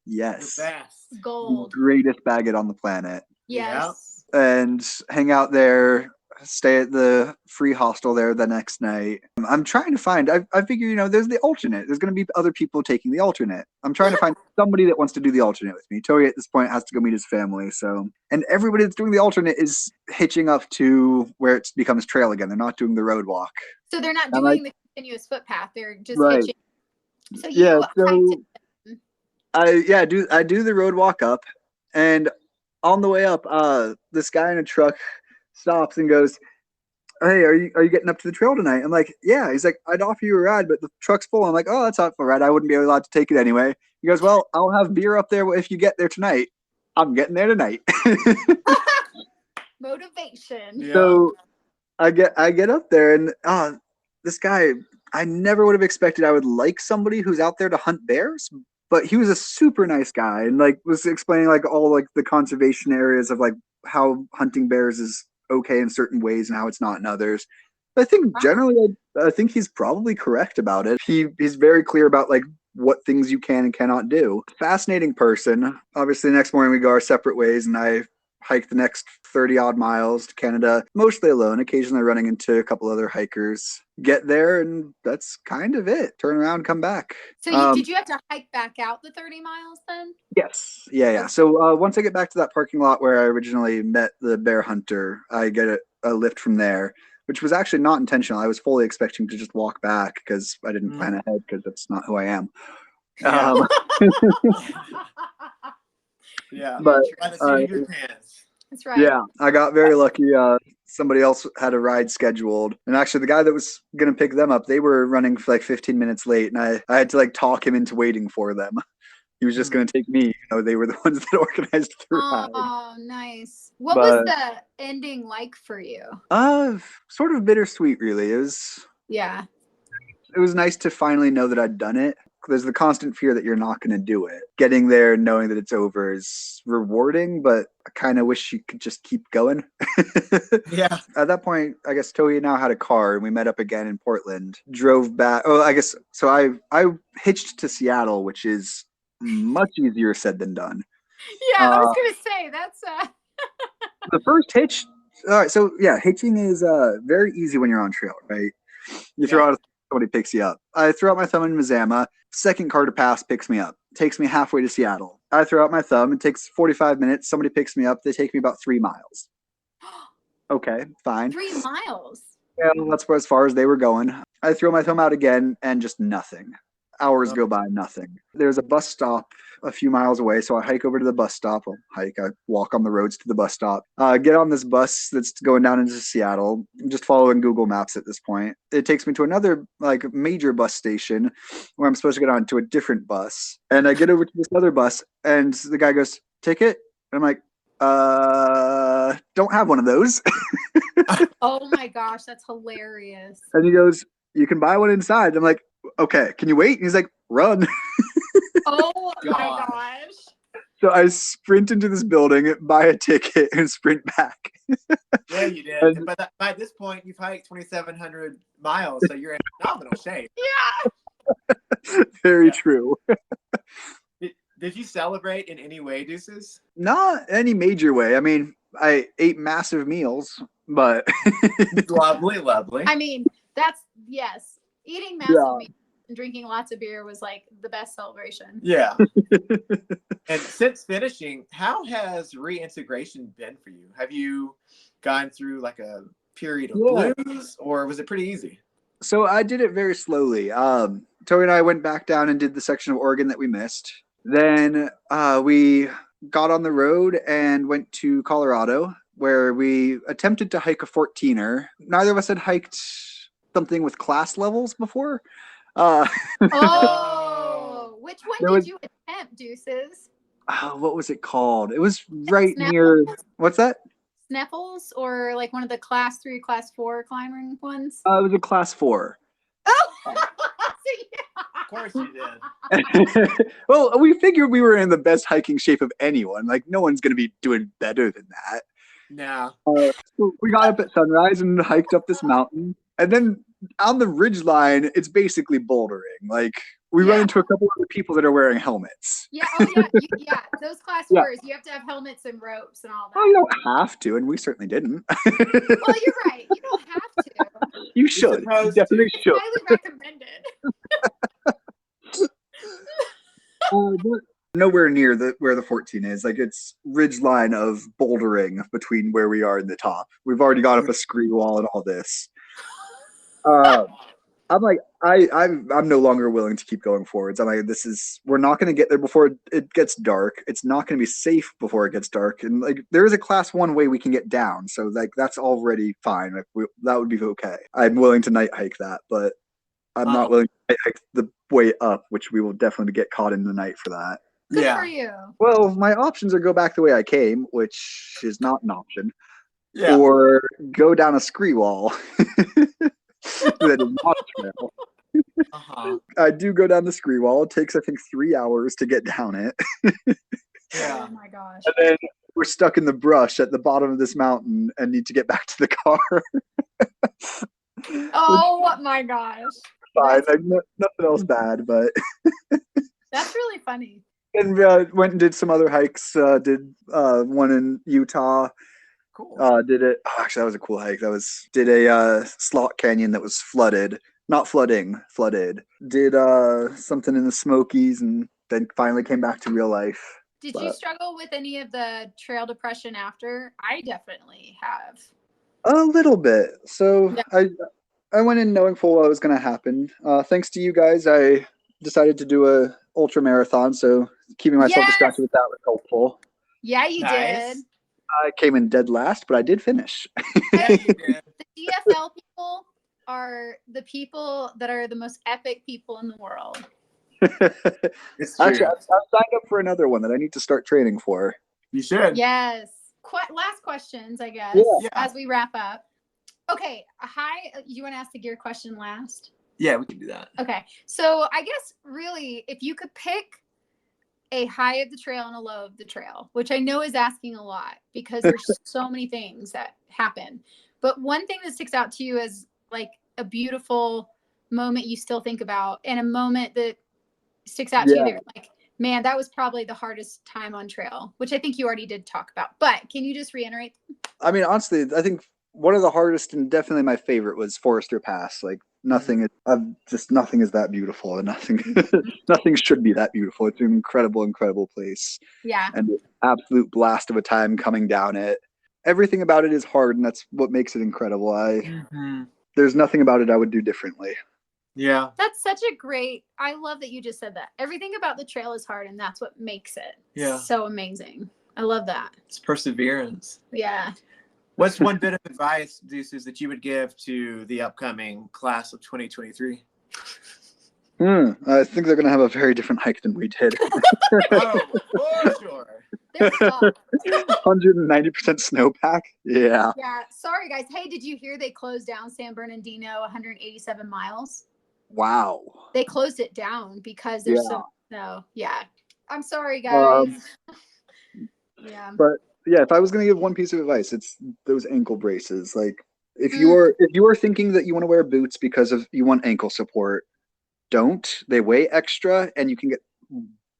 yes, The best. Gold. Greatest baguette on the planet. Yes. And hang out there, stay at the free hostel there the next night. I'm trying to find, I figure, there's the alternate. There's going to be other people taking the alternate. I'm trying to find somebody that wants to do the alternate with me. Toei at this point has to go meet his family. And everybody that's doing the alternate is hitching up to where it becomes trail again. They're not doing the road walk. So they're not doing the continuous footpath. They're just hitching. So I do the road walk up, and on the way up, this guy in a truck stops and goes, "Hey, are you getting up to the trail tonight?" I'm like, "Yeah." He's like, "I'd offer you a ride, but the truck's full." I'm like, "Oh, that's not a ride. I wouldn't be allowed to take it anyway." He goes, "Well, I'll have beer up there if you get there tonight." I'm getting there tonight. Motivation. Yeah. So I get up there, and this guy, I never would have expected I would like somebody who's out there to hunt bears, but he was a super nice guy and like was explaining like all like the conservation areas of like how hunting bears is okay in certain ways and how it's not in others. I think generally, I think he's probably correct about it. He's very clear about like what things you can and cannot do. Fascinating person. Obviously, the next morning we go our separate ways, and I hiked the next 30 odd miles to Canada, mostly alone, occasionally running into a couple other hikers. Get there, and that's kind of it. Turn around, come back. So did you have to hike back out the 30 miles then? Yes. Yeah. So once I get back to that parking lot where I originally met the bear hunter, I get a lift from there, which was actually not intentional. I was fully expecting to just walk back because I didn't plan ahead because that's not who I am. Yeah. But by the seat of your pants. That's right. Yeah, I got very lucky. Somebody else had a ride scheduled, and actually the guy that was gonna pick them up, they were running for like 15 minutes late, and I had to like talk him into waiting for them. He was just gonna take me. You know, they were the ones that organized the ride. Oh, nice. What was the ending like for you? Sort of bittersweet, really. It was nice to finally know that I'd done it. There's the constant fear that you're not going to do it. Getting there, knowing that it's over is rewarding, but I kind of wish you could just keep going. Yeah. At that point, I guess Toei now had a car, and we met up again in Portland. Drove back. Oh, I guess so. I hitched to Seattle, which is much easier said than done. Yeah, I was gonna say that's the first hitch. All right, so yeah, hitching is very easy when you're on trail, right? You throw out, somebody picks you up. I throw out my thumb in Mazama. Second car to pass picks me up. Takes me halfway to Seattle. I throw out my thumb. It takes 45 minutes. Somebody picks me up. They take me about 3 miles. Okay, fine. 3 miles. Yeah, that's as far as they were going. I throw my thumb out again, and just nothing. Hours go by, nothing. There's a bus stop a few miles away, so I hike over to the bus stop. I walk on the roads to the bus stop. Get on this bus that's going down into Seattle. I'm just following Google Maps at this point. It takes me to another like major bus station where I'm supposed to get on to a different bus. And I get over to this other bus, and the guy goes, "Ticket?" And I'm like, don't have one of those. Oh my gosh, that's hilarious. And he goes, "You can buy one inside." I'm like, "Okay, can you wait?" And he's like, "Run." Oh my gosh. So I sprint into this building, buy a ticket, and sprint back. Yeah, you did. But by this point, you've hiked 2,700 miles, so you're in phenomenal shape. Yeah. Very true. Did you celebrate in any way, Deuces? Not any major way. I mean, I ate massive meals, but lovely. I mean, yes. Eating massive meals and drinking lots of beer was like the best celebration. Yeah. And since finishing, how has reintegration been for you? Have you gone through like a period of blues, or was it pretty easy? So I did it very slowly. Toei and I went back down and did the section of Oregon that we missed. Then we got on the road and went to Colorado, where we attempted to hike a 14er. Neither of us had hiked something with class levels before. Which one did you attempt, Deuces? What was it called? It was right near. What's that? Sneffels, or like one of the class 3, class 4 climbing ones? It was a class 4. Oh, Of course you did. Well, we figured we were in the best hiking shape of anyone. Like, no one's going to be doing better than that. No. So we got up at sunrise and hiked up this mountain. And then on the ridge line, it's basically bouldering. Like, we run into a couple of people that are wearing helmets. Yeah, those class 4s, you have to have helmets and ropes and all that. Oh, you don't have to, and we certainly didn't. Well, you're right. You don't have to. You should. You definitely should. Highly recommended. Nowhere near where the 14 is. Like, it's ridge line of bouldering between where we are and the top. We've already got up a scree wall and all this. I'm like, I'm no longer willing to keep going forwards. I'm like, we're not going to get there before it gets dark. It's not going to be safe before it gets dark. And like, there is a class 1 way we can get down. So like, that's already fine. Like, that would be okay. I'm willing to night hike that, but I'm not willing to night hike the way up, which we will definitely get caught in the night for that. Good for you. Well, my options are go back the way I came, which is not an option. Yeah. Or go down a scree wall. That is not a trail. I do go down the scree wall. It takes, I think, 3 hours to get down it. Oh my gosh. And then we're stuck in the brush at the bottom of this mountain and need to get back to the car. Oh my gosh. Fine. Nothing else bad, but that's really funny. And went and did some other hikes. Did one in Utah. Cool. Did it. Oh, actually, that was a cool hike. Did a slot canyon that was flooded. Not flooding, flooded. Did something in the Smokies, and then finally came back to real life. Did you struggle with any of the trail depression after? I definitely have. A little bit. So yeah. I went in knowing full well it was going to happen. Thanks to you guys, I decided to do a ultra marathon. So keeping myself distracted with that was helpful. Yeah, you did. I came in dead last, but I did finish. Yeah, you did. The DFL people are the people that are the most epic people in the world. Actually, I've signed up for another one that I need to start training for. You should. Yes. Last questions, I guess, as we wrap up. Okay. You want to ask the gear question last? Yeah, we can do that. Okay. So I guess really, if you could pick a high of the trail and a low of the trail, which I know is asking a lot because there's so many things that happen. But one thing that sticks out to you as like a beautiful moment you still think about, and a moment that sticks out to you that you're like, man, that was probably the hardest time on trail, which I think you already did talk about. But can you just reiterate? I mean, honestly, I think one of the hardest and definitely my favorite was Forester Pass. Like nothing is that beautiful, and nothing should be that beautiful. It's an incredible place. Yeah. And an absolute blast of a time coming down it. Everything about it is hard, and that's what makes it incredible. There's nothing about it I would do differently. Yeah. That's such a great, I love that you just said that. Everything about the trail is hard, and that's what makes it so amazing. I love that. It's perseverance. Yeah. What's one bit of advice, Deuces, that you would give to the upcoming class of 2023? I think they're going to have a very different hike than we did. Oh, for sure. 190% snowpack. Yeah. Yeah. Sorry, guys. Hey, did you hear they closed down San Bernardino 187 miles? Wow. They closed it down because there's so snow. Yeah. I'm sorry, guys. Yeah. But yeah, if I was going to give one piece of advice, it's those ankle braces. Like if you are thinking that you want to wear boots because you want ankle support, don't. They weigh extra, and you can get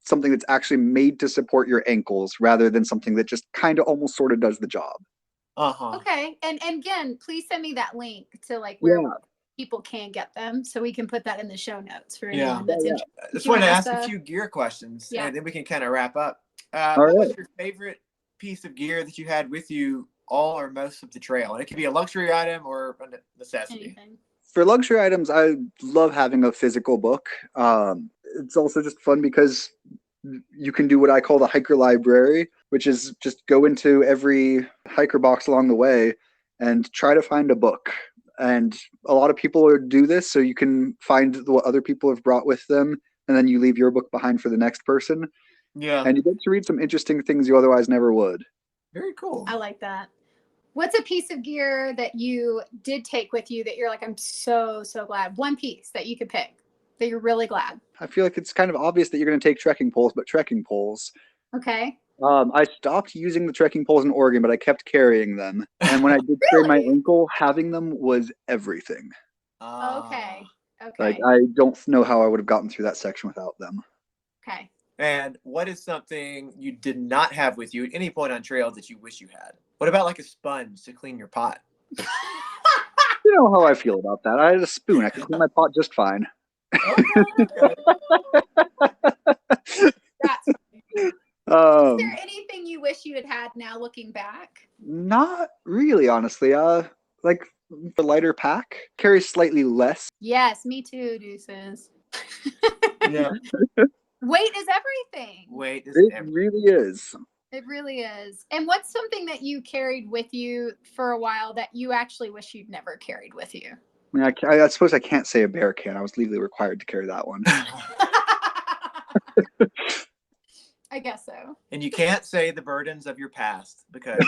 something that's actually made to support your ankles rather than something that just kind of almost sort of does the job. Okay. And again, please send me that link to like where people can get them, so we can put that in the show notes for anyone that's interested. I just want to ask a few gear questions, and then we can kind of wrap up. What was your favorite piece of gear that you had with you all or most of the trail? And it could be a luxury item or a necessity. Anything. For luxury items, I love having a physical book. It's also just fun because you can do what I call the hiker library, which is just go into every hiker box along the way and try to find a book. And a lot of people do this, so you can find what other people have brought with them, and then you leave your book behind for the next person. Yeah. And you get to read some interesting things you otherwise never would. Very cool. I like that. What's a piece of gear that you did take with you that you're like, I'm so glad? One piece that you could pick that you're really glad. I feel like it's kind of obvious that you're going to take trekking poles, but trekking poles. Okay. I stopped using the trekking poles in Oregon, but I kept carrying them. And when I did sprain my ankle, having them was everything. Okay. Like, I don't know how I would have gotten through that section without them. Okay. And what is something you did not have with you at any point on trail that you wish you had? What about like a sponge to clean your pot? You know how I feel about that. I had a spoon. I could clean my pot just fine. Okay. That's funny. Is there anything you wish you had had now looking back? Not really, honestly. Like the lighter pack carries slightly less. Yes, me too, Deuces. Yeah. Weight is everything. Weight is everything. It really is. It really is. And what's something that you carried with you for a while that you actually wish you'd never carried with you? I mean, I suppose I can't say a bear can. I was legally required to carry that one. I guess so. And you can't say the burdens of your past because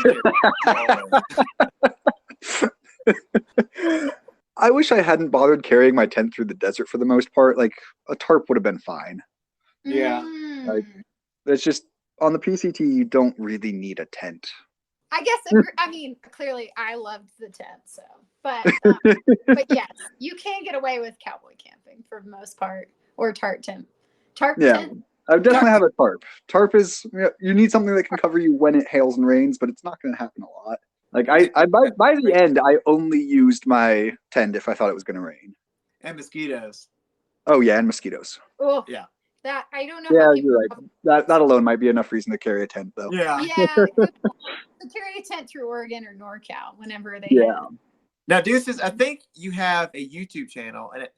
I wish I hadn't bothered carrying my tent through the desert for the most part. Like, a tarp would have been fine. Yeah. Like, it's just, on the PCT, you don't really need a tent. I guess, I mean, clearly I loved the tent, so. But yes, you can get away with cowboy camping for the most part, or tarp tent. Yeah, I definitely have a tarp. Tarp is, you need something that can cover you when it hails and rains, but it's not going to happen a lot. Like, by the end, I only used my tent if I thought it was going to rain. And mosquitoes. Oh, yeah, and mosquitoes. Oh, yeah. That, I don't know yeah, how people... you're right. That alone might be enough reason to carry a tent, though. Yeah. Yeah, to carry a tent through Oregon or NorCal whenever they have. Now, Deuces, I think you have a YouTube channel, and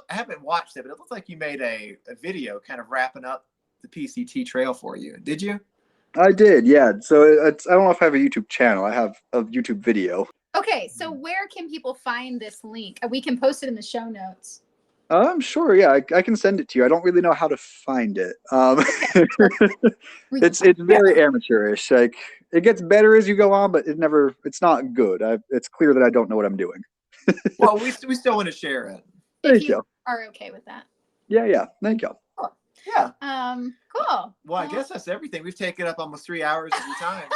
I haven't watched it, but it looks like you made a video kind of wrapping up the PCT trail for you. Did you? I did, yeah. So I don't know if I have a YouTube channel. I have a YouTube video. Okay, so where can people find this link? We can post it in the show notes. Sure, yeah. I can send it to you. I don't really know how to find it. It's very amateurish. Like, it gets better as you go on, but it's not good. It's clear that I don't know what I'm doing. Well, we still want to share it. If you are okay with that. Yeah. Thank you. Cool. Yeah. Cool. Well, I guess that's everything. We've taken up almost 3 hours of your time.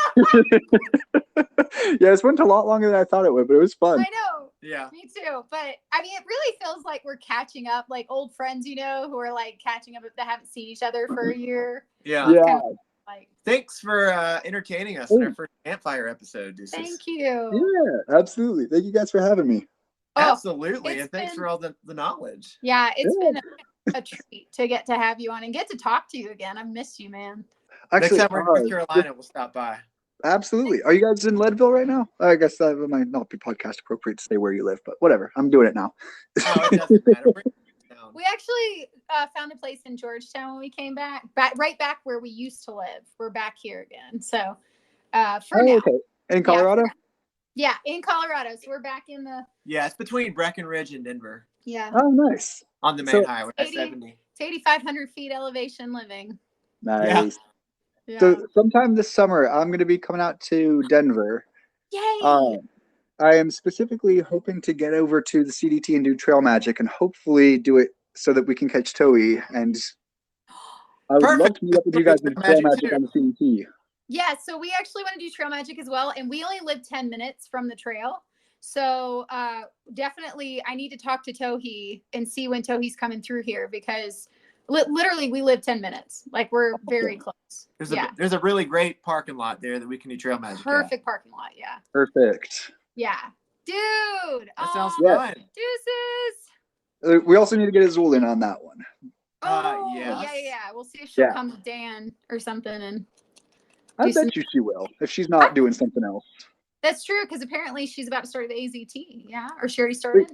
Yeah, this went a lot longer than I thought it would, but it was fun. I know. Yeah. Me too. But I mean, it really feels like we're catching up, like old friends, who are like catching up that haven't seen each other for a year. Yeah. Kind of like, thanks for entertaining us in our first campfire episode, Deuces. Thank you. Yeah, absolutely. Thank you guys for having me. Absolutely. And thanks for all the knowledge. Yeah, it's been a treat to get to have you on and get to talk to you again. I've missed you, man. Actually, next time we're in North Carolina, we'll stop by. Absolutely. Are you guys in Leadville right now? I guess that might not be podcast appropriate to say where you live, but whatever. I'm doing it now. Oh, it doesn't matter. We actually found a place in Georgetown when we came back, right back where we used to live. We're back here again. So for now. Okay. In Colorado? Yeah, in Colorado. So we're back in the... Yeah, it's between Breckenridge and Denver. Yeah. Oh, nice. On the main highway, 70. It's 8,500 feet elevation living. Nice. Yeah. So sometime this summer, I'm going to be coming out to Denver. Yay! I am specifically hoping to get over to the CDT and do trail magic and hopefully do it so that we can catch Toei. And I would love to meet up with you guys and trail magic on the CDT. Yeah, so we actually want to do trail magic as well. And we only live 10 minutes from the trail. So definitely I need to talk to Tohei and see when Tohei's coming through here, because literally we live 10 minutes. Like, we're very close. There's a really great parking lot there that we can do trail magic. Perfect parking lot, yeah. Perfect. Yeah. Dude. That sounds fun. Deuces. We also need to get Azul in on that one. Yeah. We'll see if she'll come with Dan or something. And I bet you she will, if she's not doing something else. That's true, because apparently she's about to start the AZT. Yeah, or she already started.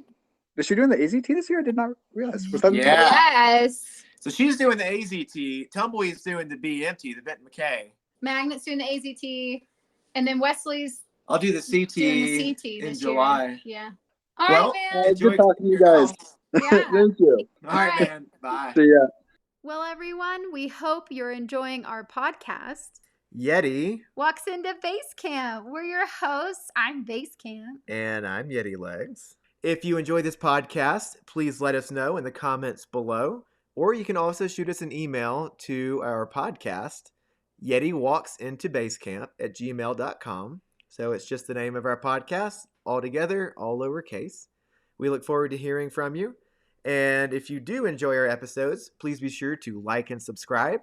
Is she doing the AZT this year? I did not realize. Was that Yes. So she's doing the AZT. Tumbleweed's doing the BMT, the Benton McKay. Magnet's doing the AZT, and then Wesley's. I'll do the CT, in July. Yeah. All right, man. Good talking to you guys. Yeah. Thank you. All right, man. Bye. See ya. Well, everyone, we hope you're enjoying our podcast. Yeti Walks into Basecamp. We're your hosts. I'm Basecamp. And I'm Yeti Legs. If you enjoy this podcast, please let us know in the comments below. Or you can also shoot us an email to our podcast, yetiwalksintobasecamp@gmail.com. So it's just the name of our podcast, all together, all lowercase. We look forward to hearing from you. And if you do enjoy our episodes, please be sure to like and subscribe.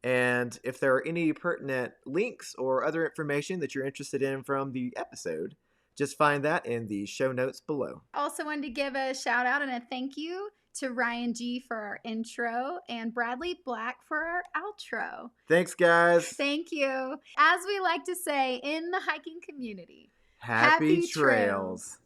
And if there are any pertinent links or other information that you're interested in from the episode, just find that in the show notes below. Also wanted to give a shout out and a thank you to Ryan G for our intro and Bradley Black for our outro. Thanks, guys. Thank you. As we like to say in the hiking community, happy trails.